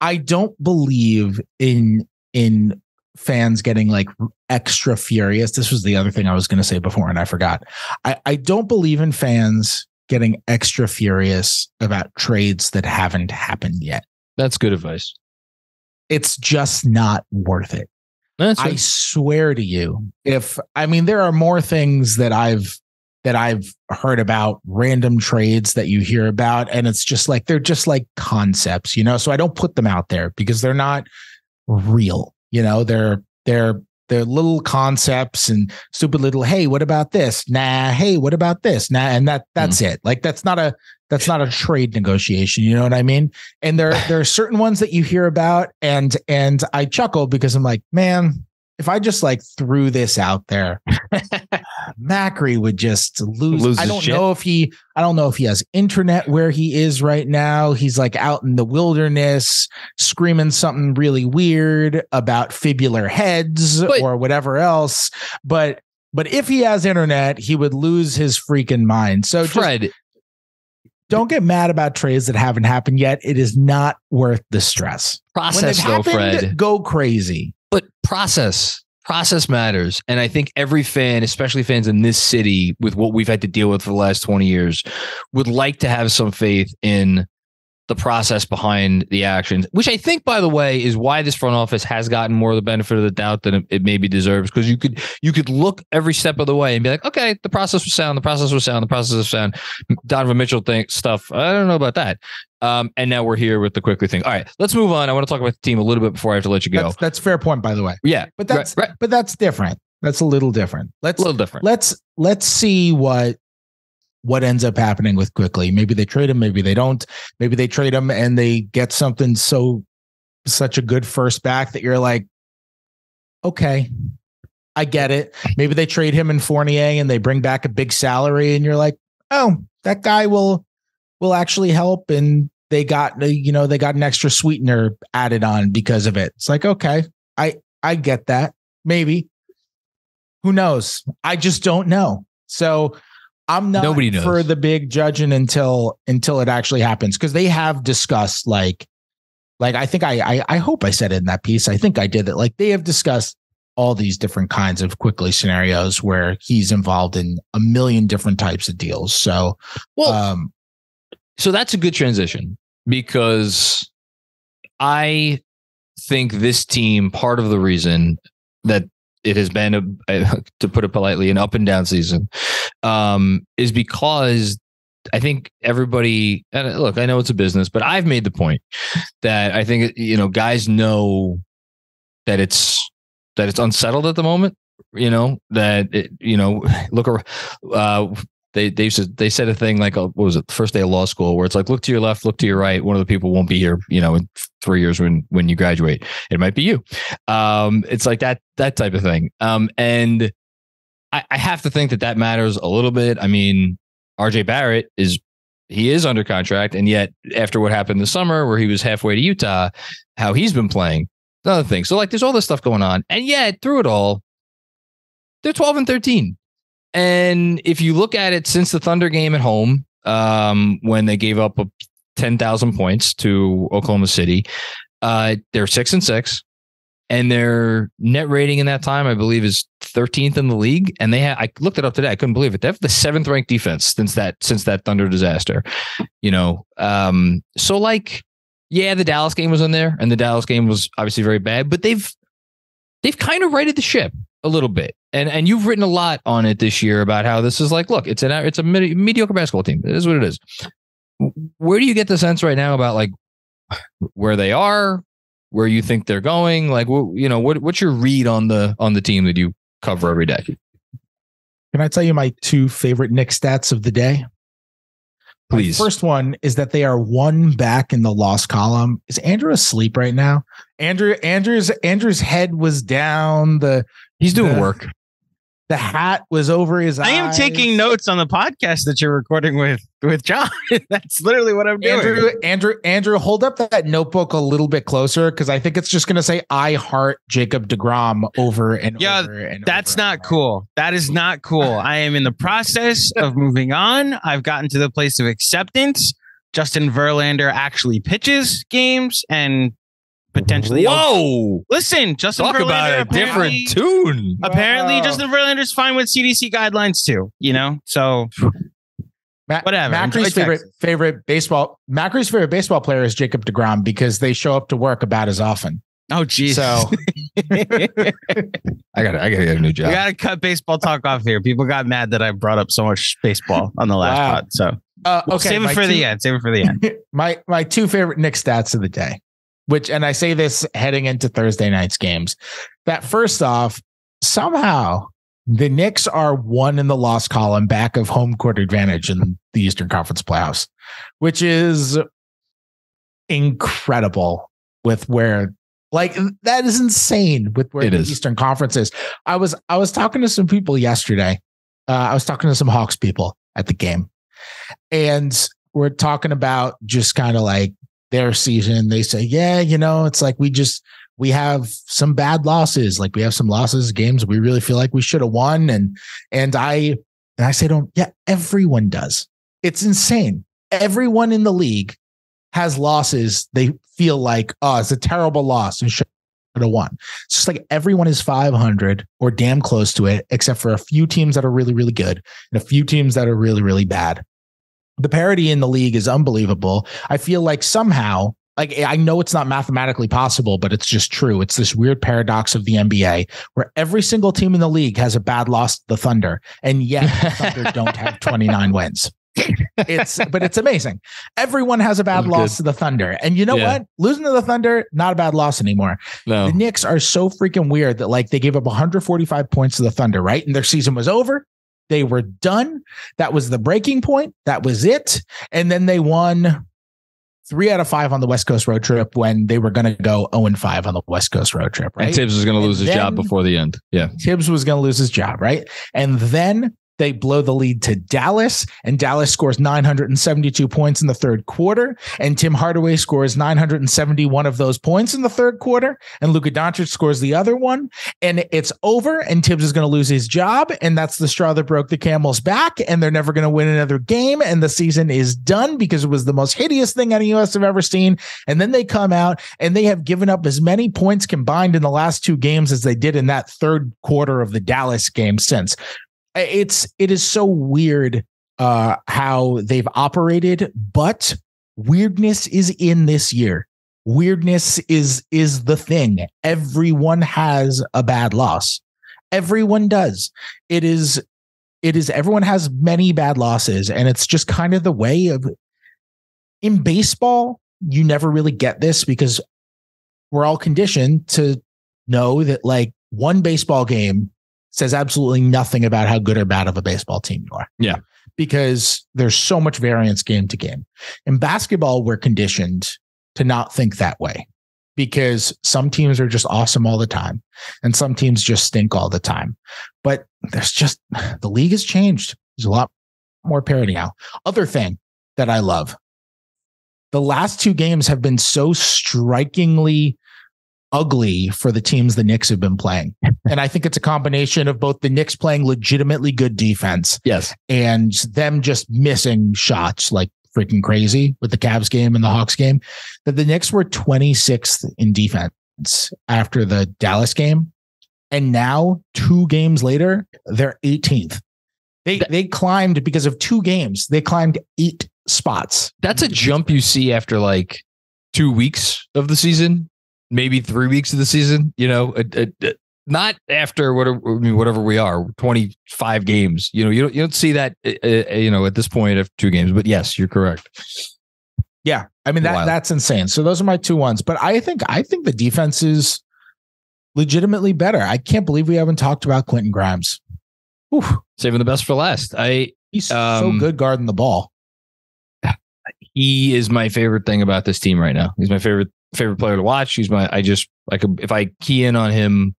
I don't believe in fans getting like extra furious. This was the other thing I was going to say before, and I forgot. I don't believe in fans getting extra furious about trades that haven't happened yet. That's good advice. It's just not worth it. I swear to you, there are more things that I've heard about, random trades that you hear about, and it's just like, they're just like concepts, so I don't put them out there because they're not real. They're little concepts and stupid little, hey, what about this? Nah, hey, what about this? Nah, and that's it. Like that's not a trade negotiation, you know what I mean? And there are certain ones that you hear about, and I chuckle because I'm like, man, if I just like threw this out there, Macri would just lose. I don't know if he has internet where he is right now. He's like out in the wilderness screaming something really weird about fibular heads or whatever else. But if he has internet, he would lose his freaking mind. So Fred, don't get mad about trades that haven't happened yet. It is not worth the stress. Process though, Fred. Go crazy. But process matters. And I think every fan, especially fans in this city, with what we've had to deal with for the last 20 years, would like to have some faith in the process behind the actions, which I think, by the way, is why this front office has gotten more of the benefit of the doubt than it maybe deserves. Because you could look every step of the way and be like, okay, the process was sound. Donovan Mitchell stuff, I don't know about that. And now we're here with the quickly thing. All right, let's move on. I want to talk about the team a little bit before I have to let you go. That's a fair point, by the way. Yeah, but that's different. That's a little different. Let's see what ends up happening with Quickly. Maybe they trade him, maybe they don't. Maybe they trade him and they get something such a good first back that you're like, okay, I get it. Maybe they trade him and Fournier and they bring back a big salary and you're like, oh, that guy will actually help, and they got an extra sweetener added on because of it. It's like, okay, I get that. Maybe. Who knows? I just don't know. So I'm not for the big judging until it actually happens, because they have discussed like I think I hope I said it in that piece. I think I did it. Like they have discussed all these different kinds of Quickly scenarios where he's involved in a million different types of deals. So, so that's a good transition, because I think this team, part of the reason that it has been, to put it politely, an up and down season, is because I think everybody, and look, I know it's a business, but I've made the point that I think, guys know that it's unsettled at the moment, they said a thing like, what was it, the first day of law school, where it's like, look to your left, look to your right. One of the people won't be here, in 3 years when you graduate. It might be you. It's like that type of thing. And I have to think that matters a little bit. I mean, RJ Barrett is under contract, and yet after what happened this summer, where he was halfway to Utah, how he's been playing, another thing. So like, there's all this stuff going on, and yet through it all, they're 12-13. And if you look at it since the Thunder game at home, when they gave up 10,000 points to Oklahoma City, they're 6-6, and their net rating in that time, I believe, is 13th in the league. And I looked it up today. I couldn't believe it. They have the 7th ranked defense since that Thunder disaster. So like, yeah, the Dallas game was in there, and the Dallas game was obviously very bad, but they've kind of righted the ship a little bit. And you've written a lot on it this year about how this is like, look, it's a mediocre basketball team. It is what it is. Where do you get the sense right now about like where they are, where you think they're going? Like, what's your read on the team that you cover every day? Can I tell you my 2 favorite Knicks stats of the day? Please. My first one is that they are one back in the loss column. Is Andrew asleep right now? Andrew's head was down. He's doing work. The hat was over his eyes. I am taking notes on the podcast that you're recording with John. That's literally what I'm doing. Andrew, hold up that notebook a little bit closer because I think it's just going to say "I heart Jacob deGrom" over and over. And that's over not cool. That is not cool. I am in the process of moving on. I've gotten to the place of acceptance. Justin Verlander actually pitches games and potentially. Whoa! Listen, Justin Talk Verlander about a different tune. Apparently, Justin Verlander's fine with CDC guidelines too. So whatever. Macri's favorite baseball player is Jacob deGrom because they show up to work about as often. Oh, geez. So I gotta get a new job. We gotta cut baseball talk off here. People got mad that I brought up so much baseball on the last pod. So okay, save it for the end. Save it for the end. My two favorite Knicks stats of the day. And I say this heading into Thursday night's games, that first off, somehow the Knicks are one in the loss column back of home court advantage in the Eastern Conference playoffs, which is incredible with where that is insane with where the Eastern Conference is. I was talking to some people yesterday. I was talking to some Hawks people at the game, and we're talking about just kind of like their season. They say, yeah, it's like we have some bad losses. Like we have some losses, games we really feel like we should have won. And I say to them, yeah, everyone does. It's insane. Everyone in the league has losses. They feel like, oh, it's a terrible loss and should have won. It's just like everyone is 500 or damn close to it, except for a few teams that are really, really good and a few teams that are really, really bad. The parity in the league is unbelievable. I feel like somehow, I know it's not mathematically possible, but it's just true. It's this weird paradox of the NBA where every single team in the league has a bad loss to the Thunder, and yet the Thunder don't have 29 wins. But it's amazing. Everyone has a bad loss to the Thunder. And you know what? Losing to the Thunder, not a bad loss anymore. No. The Knicks are so freaking weird that they gave up 145 points to the Thunder, right? And their season was over. They were done. That was the breaking point. That was it. And then they won 3 out of 5 on the West Coast road trip when they were going to go 0-5 on the West Coast road trip, right? And Tibbs was going to lose his job before the end. Yeah. Tibbs was going to lose his job, right? And then they blow the lead to Dallas, and Dallas scores 972 points in the third quarter, and Tim Hardaway scores 971 of those points in the third quarter, and Luka Doncic scores the other one, and it's over, and Tibbs is going to lose his job, and that's the straw that broke the camel's back, and they're never going to win another game, and the season is done because it was the most hideous thing any of us have ever seen. And then they come out, and they have given up as many points combined in the last 2 games as they did in that third quarter of the Dallas game since. It is so weird how they've operated, but weirdness is in this year. Weirdness is the thing. Everyone has a bad loss. Everyone does. It is everyone has many bad losses, and it's just kind of the way of in baseball. You never really get this because we're all conditioned to know that one baseball game says absolutely nothing about how good or bad of a baseball team you are. Yeah. Because there's so much variance game to game. In basketball, we're conditioned to not think that way because some teams are just awesome all the time and some teams just stink all the time. But the league has changed. There's a lot more parity now. Other thing that I love, the last 2 games have been so strikingly ugly for the teams the Knicks have been playing. And I think it's a combination of both the Knicks playing legitimately good defense. Yes. And them just missing shots like freaking crazy with the Cavs game and the Hawks game. That the Knicks were 26th in defense after the Dallas game. And now 2 games later, they're 18th. They climbed because of 2 games. They climbed 8 spots. That's a jump you see after 2 weeks of the season. Maybe 3 weeks of the season, not after whatever we are, 25 games. You don't see that, at this point of 2 games. But yes, you're correct. Yeah, I mean that's insane. So those are my 2 ones. But I think the defense is legitimately better. I can't believe we haven't talked about Quentin Grimes. Whew. Saving the best for last. He's so good guarding the ball. He is my favorite thing about this team right now. He's my favorite player to watch. If I key in on him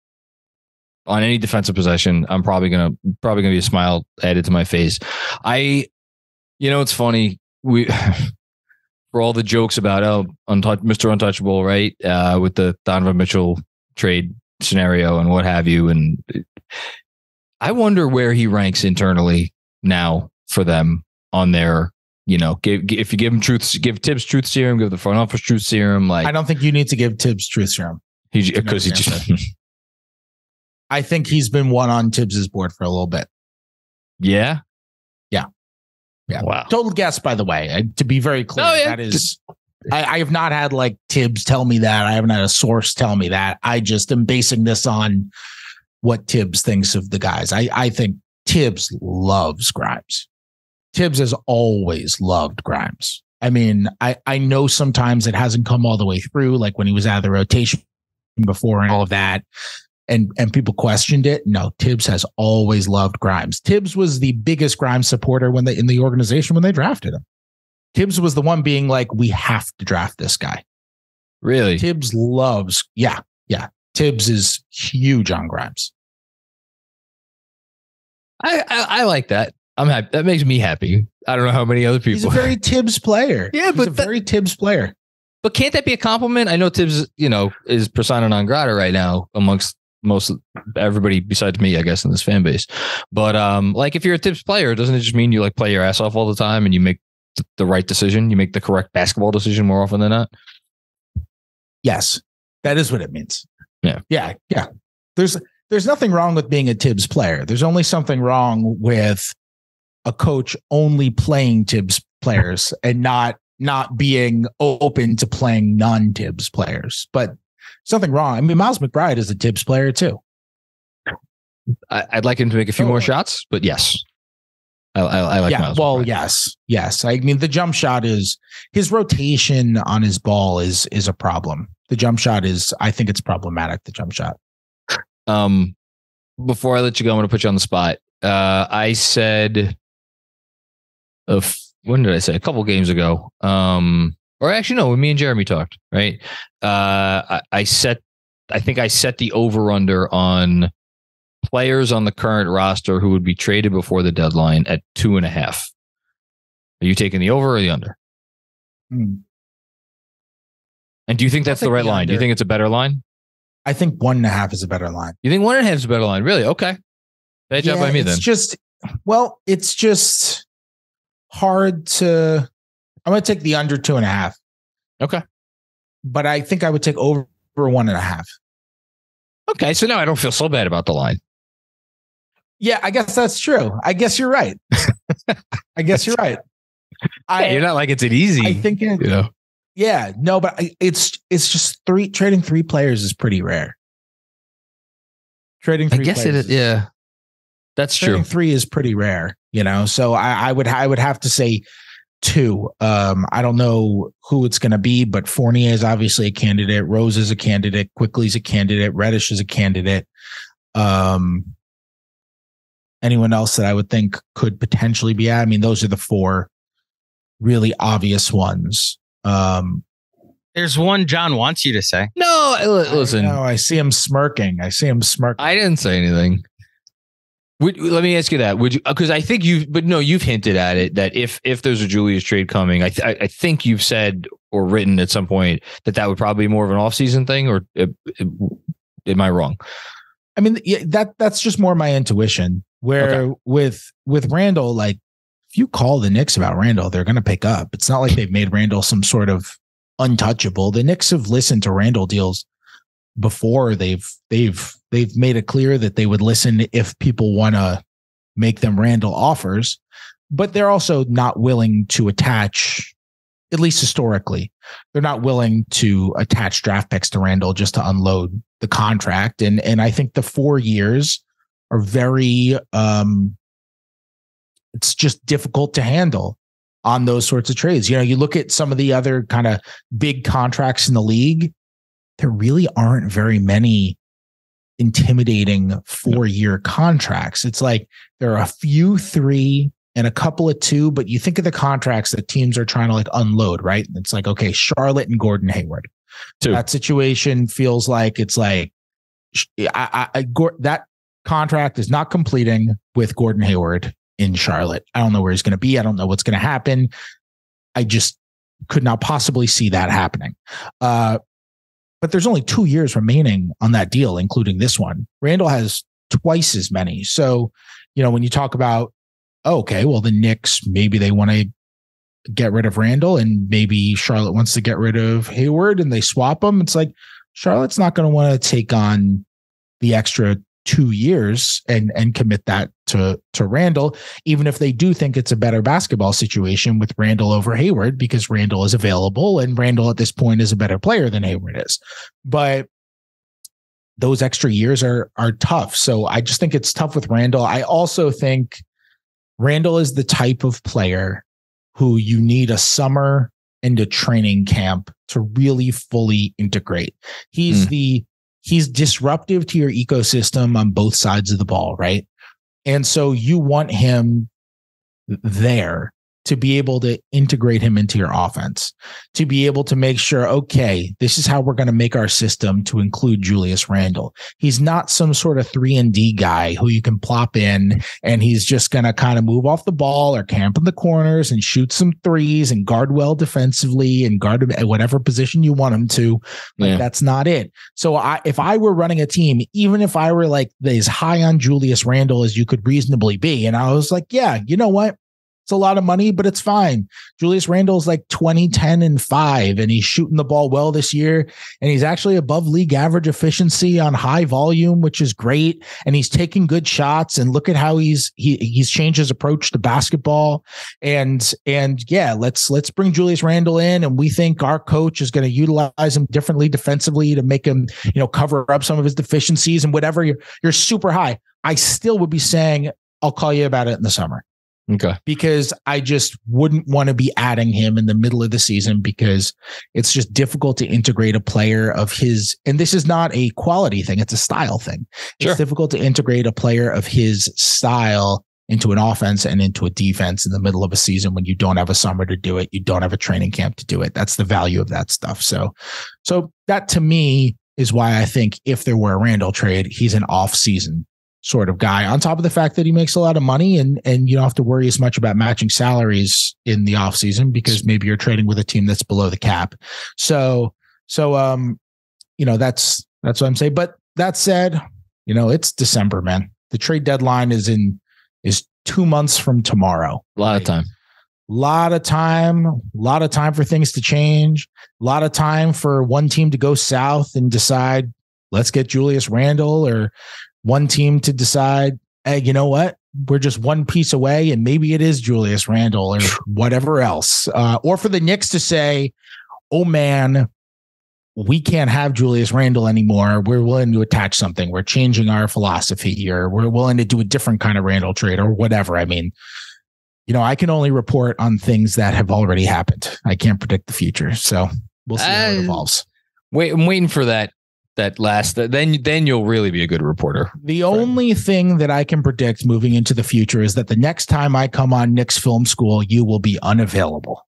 on any defensive possession, I'm probably gonna be a smile added to my face. It's funny, we for all the jokes about Mr. Untouchable, right? With the Donovan Mitchell trade scenario and what have you, and I wonder where he ranks internally now for them on their, if you give him give Tibbs truth serum, give the front office truth serum. Like, I don't think you need to give Tibbs truth serum. I think he's been one on Tibbs's board for a little bit. Yeah. Wow. Total guess, by the way. To be very clear, that is. I have not had like Tibbs tell me that. I haven't had a source tell me that. I just am basing this on what Tibbs thinks of the guys. I think Tibbs loves Grimes. Tibbs has always loved Grimes. I mean, I know sometimes it hasn't come all the way through, like when he was out of the rotation before and all of that. And people questioned it. No, Tibbs has always loved Grimes. Tibbs was the biggest Grimes supporter in the organization when they drafted him. Tibbs was the one being like, we have to draft this guy. Really? Tibbs loves. Yeah. Tibbs is huge on Grimes. I like that. I'm happy. That makes me happy. I don't know how many other people. He's a very Tibbs player. Yeah, he's a very Tibbs player. But can't that be a compliment? I know Tibbs, is persona non grata right now amongst most everybody besides me, I guess, in this fan base. But like, if you're a Tibbs player, doesn't it just mean you like play your ass off all the time and you make the right decision? You make the correct basketball decision more often than not. Yes, that is what it means. Yeah. There's nothing wrong with being a Tibbs player. There's only something wrong with a coach only playing Tibbs players and not being open to playing non-Tibbs players. But something wrong. I mean, Miles McBride is a Tibbs player too. I'd like him to make a few more shots, but yes, I like Miles. Well, McBride. yes. I mean, the jump shot is his rotation on his ball is a problem. The jump shot is, I think it's problematic. The jump shot. Before I let you go, I'm going to put you on the spot. I said, when did I say? A couple games ago. Or actually, no, when me and Jeremy talked, right? I think I set the over-under on players on the current roster who would be traded before the deadline at 2.5. Are you taking the over or the under? And do you think that's the right line? Do you think it's a better line? I think 1.5 is a better line. You think 1.5 is a better line? Really? Okay. Bad job by me then. It's just hard to. I'm going to take the under 2.5. Okay. But I think I would take over 1.5. Okay. So now I don't feel so bad about the line. Yeah, I guess that's true. I guess you're right. You're not like it's an easy. I think Yeah, no, but it's just trading 3 players is pretty rare. Trading 3 players. I guess it is. Yeah. That's true. Trading 3 is pretty rare, So I would have to say 2. I don't know who it's going to be, but Fournier is obviously a candidate. Rose is a candidate. Quickly's a candidate. Reddish is a candidate. Anyone else that I would think could potentially be at? I mean, those are the 4 really obvious ones. There's one John wants you to say. No, listen. No, I see him smirking. I didn't say anything. Let me ask you that. Would you? Because I think you've hinted at it that if there's a Julius trade coming, I think you've said or written at some point that would probably be more of an off-season thing. Or am I wrong? I mean, that's just more my intuition. Where with Randall, like if you call the Knicks about Randall, they're going to pick up. It's not like they've made Randall some sort of untouchable. The Knicks have listened to Randall deals before. They've made it clear that they would listen if people want to make them Randall offers, but they're also not willing to attach, at least historically, they're not willing to attach draft picks to Randall just to unload the contract. And I think the 4 years are very, it's just difficult to handle on those sorts of trades. You look at some of the other kind of big contracts in the league, there really aren't very many intimidating 4-year contracts. It's like there are a few 3, and a couple of 2, but you think of the contracts that teams are trying to like unload, right? It's like, okay, Charlotte and Gordon Hayward. 2. That situation feels like it's like that contract is not completing with Gordon Hayward in Charlotte. I don't know where he's going to be. I don't know what's going to happen. I just could not possibly see that happening. But there's only 2 years remaining on that deal, including this one. Randall has twice as many. So, when you talk about, okay, well, the Knicks, maybe they want to get rid of Randall and maybe Charlotte wants to get rid of Hayward and they swap them. It's like Charlotte's not going to want to take on the extra 2 years and commit that to Randall, even if they do think it's a better basketball situation with Randall over Hayward, because Randall is available and Randall at this point is a better player than Hayward is. But those extra years are tough. So I just think it's tough with Randall. I also think Randall is the type of player who you need a summer and a training camp to really fully integrate. He's disruptive to your ecosystem on both sides of the ball, right? And so you want him there to be able to integrate him into your offense, to be able to make sure, okay, this is how we're going to make our system to include Julius Randle. He's not some sort of 3-and-D guy who you can plop in and he's just going to kind of move off the ball or camp in the corners and shoot some threes and guard well defensively and guard him at whatever position you want him to. Like, that's not it. So if I were running a team, even if I were like as high on Julius Randle as you could reasonably be, and I was like, yeah, you know what? It's a lot of money, but it's fine. Julius Randle's like 20, 10, and 5, and he's shooting the ball well this year. And he's actually above league average efficiency on high volume, which is great. And he's taking good shots. And look at how he's changed his approach to basketball. And yeah, let's bring Julius Randle in. And we think our coach is going to utilize him differently defensively to make him, cover up some of his deficiencies and whatever. You're super high. I still would be saying, I'll call you about it in the summer. Okay. Because I just wouldn't want to be adding him in the middle of the season, because it's just difficult to integrate a player of his. And this is not a quality thing. It's a style thing. Sure. It's difficult to integrate a player of his style into an offense and into a defense in the middle of a season when you don't have a summer to do it. You don't have a training camp to do it. That's the value of that stuff. So that to me is why I think if there were a Randle trade, he's an off-season sort of guy, on top of the fact that he makes a lot of money and you don't have to worry as much about matching salaries in the off season because maybe you're trading with a team that's below the cap. So that's what I'm saying. But that said, it's December, man. The trade deadline is 2 months from tomorrow. A lot of time. A lot of time for things to change. A lot of time for one team to go south and decide, let's get Julius Randle, or one team to decide, hey, you know what? We're just one piece away, and maybe it is Julius Randle or whatever else. Or for the Knicks to say, oh man, we can't have Julius Randle anymore. We're willing to attach something. We're changing our philosophy, or we're willing to do a different kind of Randle trade or whatever. I mean, I can only report on things that have already happened. I can't predict the future. So we'll see how it evolves. I'm waiting for that last, then you'll really be a good reporter. The only thing that I can predict moving into the future is that the next time I come on Knicks Film School, you will be unavailable.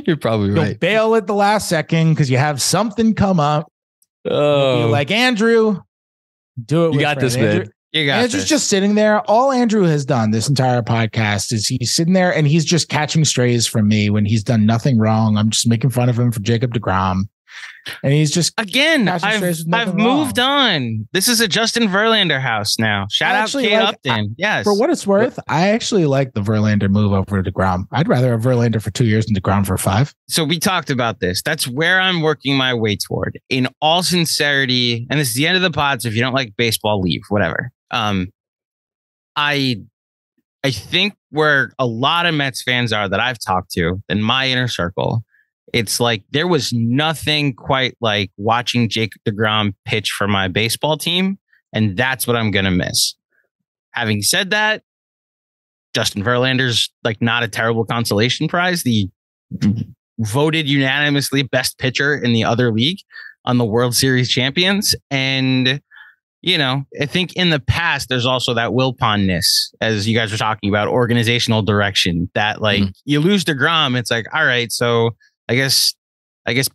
You're probably right. You'll bail at the last second because you have something come up. Oh, you're like, Andrew, do it. You got this, man. You got Andrew's just sitting there. All Andrew has done this entire podcast is he's sitting there and he's just catching strays from me when he's done nothing wrong. I'm just making fun of him for Jacob deGrom. And he's just again. I've moved on. This is a Justin Verlander house now. Shout out Kate Upton. Yes, for what it's worth, I actually like the Verlander move over to DeGrom. I'd rather have Verlander for 2 years than DeGrom for 5. So we talked about this. That's where I'm working my way toward. In all sincerity, and this is the end of the pod. So if you don't like baseball, leave. Whatever. I think where a lot of Mets fans are that I've talked to in my inner circle. It's like there was nothing quite like watching Jacob deGrom pitch for my baseball team. And that's what I'm going to miss. Having said that, Justin Verlander's like not a terrible consolation prize. The voted unanimously best pitcher in the other league on the World Series champions. And, you know, I think in the past, there's also that Wilponness, as you guys were talking about, organizational direction that like you lose DeGrom. It's like, all right, so I guess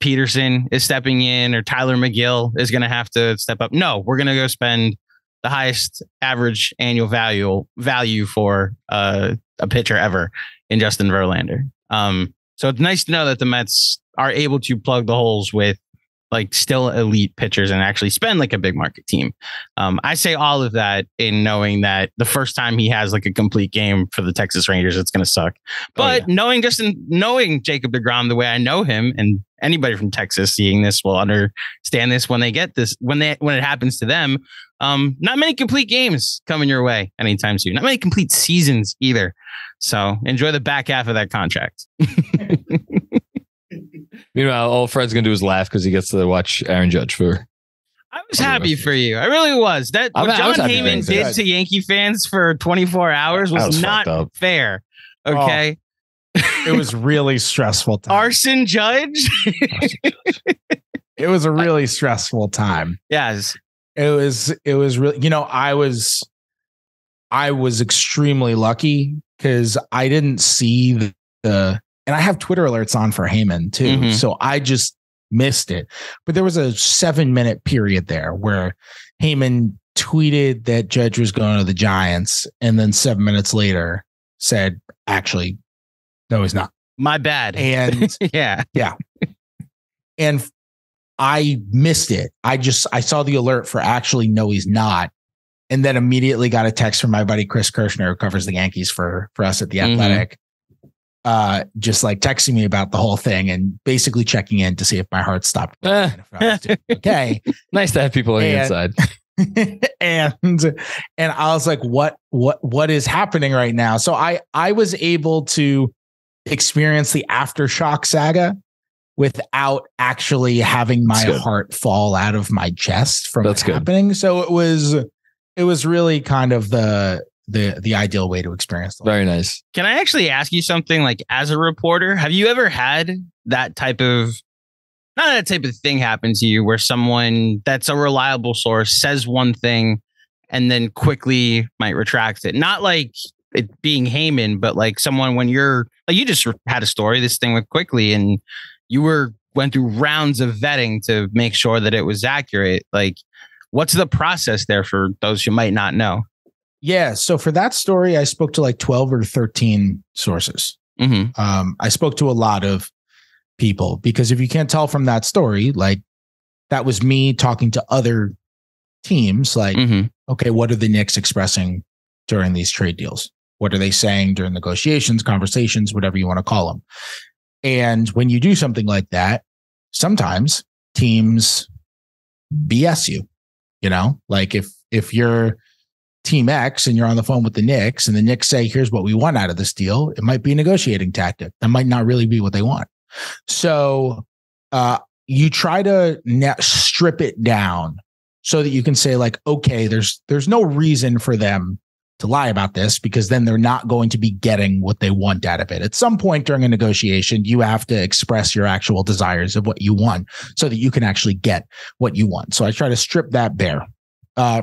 Peterson is stepping in or Tyler McGill is going to have to step up. No, we're going to go spend the highest average annual value for a pitcher ever in Justin Verlander. So it's nice to know that the Mets are able to plug the holes with like still elite pitchers and actually spend like a big market team. I say all of that in knowing that the first time he has like a complete game for the Texas Rangers, it's going to suck. But knowing Jacob deGrom the way I know him, and anybody from Texas seeing this will understand this when they get this, when it happens to them. Not many complete games coming your way anytime soon. Not many complete seasons either. So enjoy the back half of that contract. Meanwhile, all Fred's gonna do is laugh because he gets to watch Aaron Judge for. I was happy for you. I really was. That what John Heyman did to Yankee fans for 24 hours was not fair. Okay. It was really stressful time. Arson Judge. It was a really stressful time. Yes. It was really, you know, I was extremely lucky because I didn't see and I have Twitter alerts on for Heyman too. Mm-hmm. So I just missed it. But there was a 7-minute period there where Heyman tweeted that Judge was going to the Giants. And then 7 minutes later said, actually, no, he's not. My bad. And yeah. And I missed it. I saw the alert for actually, no, he's not. And then immediately got a text from my buddy, Chris Kirshner, who covers the Yankees for us at The Athletic. Just like texting me about the whole thing and basically checking in to see if my heart stopped. Okay. Nice to have people on the inside. And I was like, what is happening right now? So I was able to experience the aftershock saga without actually having my heart fall out of my chest from it happening. So it was really kind of the ideal way to experience it. Very nice. Can I actually ask you something? Like, as a reporter, have you ever had that type of thing happen to you where someone that's a reliable source says one thing and then quickly might retract it? Not like it being Heyman, but like someone when you're like, you just had a story, this thing went quickly and you went through rounds of vetting to make sure that it was accurate. Like, what's the process there for those who might not know? Yeah. So for that story, I spoke to like 12 or 13 sources. Mm-hmm. I spoke to a lot of people because if you can't tell from that story, like that was me talking to other teams. Like, okay, what are the Knicks expressing during these trade deals? What are they saying during negotiations, conversations, whatever you want to call them? And when you do something like that, sometimes teams BS you, you know, like if you're Team X and you're on the phone with the Knicks and the Knicks say, here's what we want out of this deal. It might be a negotiating tactic. That might not really be what they want. So you try to strip it down so that you can say like, okay, there's no reason for them to lie about this because then they're not going to be getting what they want out of it. At some point during a negotiation, you have to express your actual desires of what you want so that you can actually get what you want. So I try to strip that bare.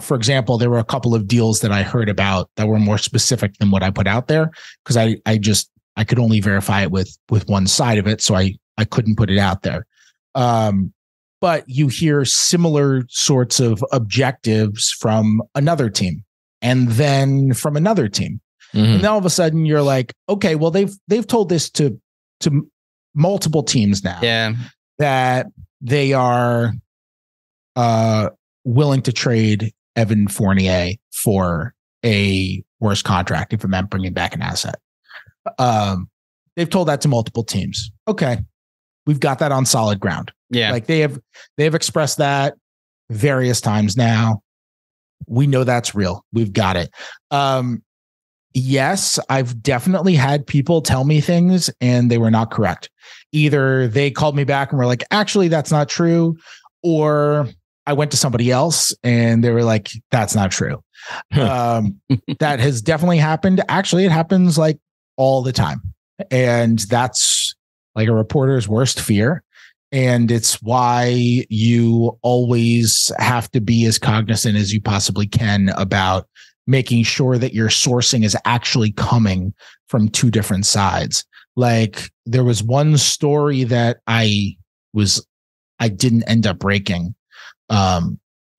For example, there were a couple of deals that I heard about that were more specific than what I put out there because I could only verify it with one side of it. So I couldn't put it out there. But you hear similar sorts of objectives from another team and then from another team. Mm-hmm. And then all of a sudden you're like, okay, well, they've told this to multiple teams now. Yeah. That they are willing to trade Evan Fournier for a worse contract if I'm bringing back an asset. They've told that to multiple teams. Okay. We've got that on solid ground. Yeah. Like they have expressed that various times now. We know that's real. We've got it. Yes, I've definitely had people tell me things and they were not correct. Either they called me back and were like, actually, that's not true. Or I went to somebody else and they were like, that's not true. That has definitely happened. Actually, it happens like all the time. And that's like a reporter's worst fear And it's why you always have to be as cognizant as you possibly can about making sure that your sourcing is actually coming from two different sides. Like there was one story that I didn't end up breaking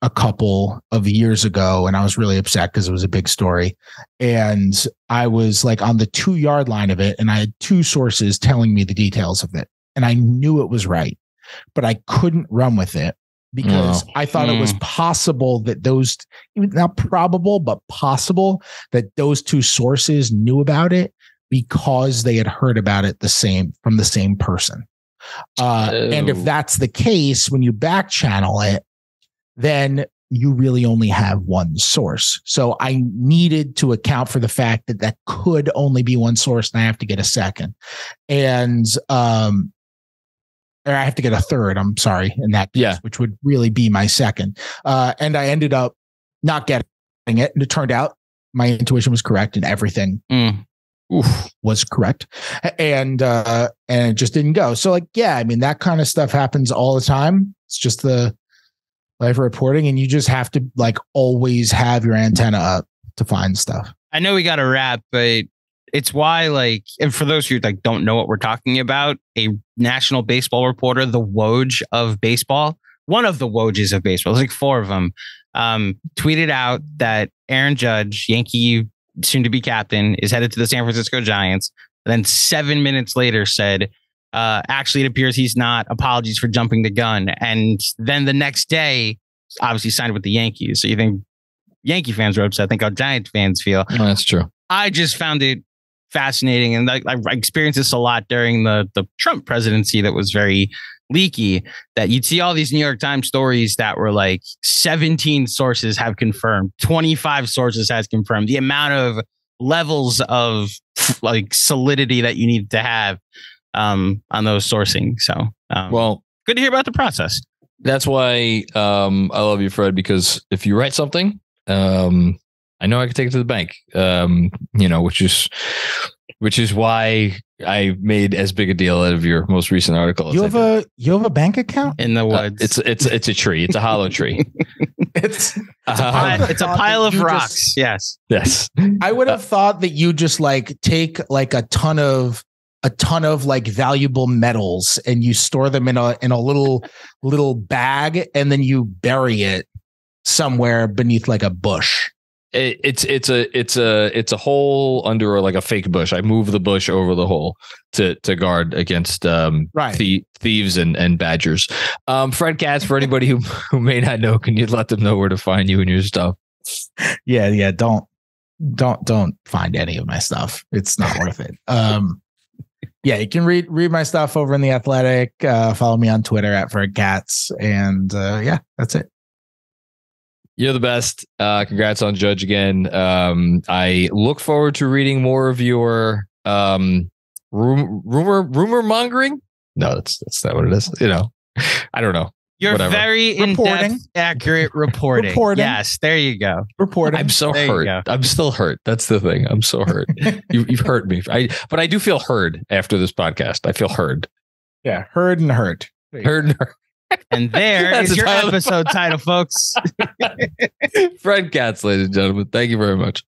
a couple of years ago, and I was really upset because it was a big story. And I was like on the 2-yard line of it, and I had two sources telling me the details of it. And I knew it was right, but I couldn't run with it because I thought it was possible that those, not probable, but possible that those two sources knew about it because they had heard about it from the same person. And if that's the case, when you back channel it, then you really only have one source. So I needed to account for the fact that that could only be one source, and I have to get a second. And, or I have to get a third, I'm sorry, in that case, which would really be my second. And I ended up not getting it. And it turned out my intuition was correct and everything was correct. And it just didn't go. So like, yeah, I mean, that kind of stuff happens all the time. It's just the live reporting, and you just have to like always have your antenna up to find stuff. I know we got to wrap, but it's why, like, and for those who like don't know what we're talking about, a national baseball reporter, the Woj of baseball, one of the Wojs of baseball, there's like 4 of them, tweeted out that Aaron Judge, Yankee soon to be captain, is headed to the San Francisco Giants. And then 7 minutes later said, actually, it appears he's not. Apologies for jumping the gun. And then the next day, obviously signed with the Yankees. So you think Yankee fans are upset? I think how Giant fans feel. Oh, that's true. I just found it fascinating, and I experienced this a lot during the Trump presidency that was very leaky, that you'd see all these New York Times stories that were like 17 sources have confirmed, 25 sources has confirmed. The amount of levels of like solidity that you need to have on those sourcing. So well, good to hear about the process. That's why I love you, Fred, because if you write something, I know I can take it to the bank, which is why I made as big a deal out of your most recent article. You have a bank account in the woods. It's a tree. It's a hollow tree. It's a pile of rocks. Yes. I would have thought that you just like take like a ton of like valuable metals and you store them in a little bag, and then you bury it somewhere beneath like a bush. It's a hole under like a fake bush. I move the bush over the hole to guard against thieves and badgers. Fred Katz, for anybody who may not know, can you let them know where to find you and your stuff? Yeah. Don't find any of my stuff. It's not worth it. Yeah, you can read my stuff over in The Athletic. Follow me on Twitter at Fred Katz, and yeah, that's it. You're the best. Congrats on Judge again. I look forward to reading more of your rumor mongering. No, that's not what it is. I don't know. You're very in-depth, accurate reporting. Yes, there you go. Reporting. I'm so hurt. I'm still hurt. That's the thing. I'm so hurt. You've hurt me. But I do feel heard after this podcast. I feel heard. Yeah, heard and hurt. Heard and hurt. And there is your episode title, folks. Fred Katz, ladies and gentlemen. Thank you very much.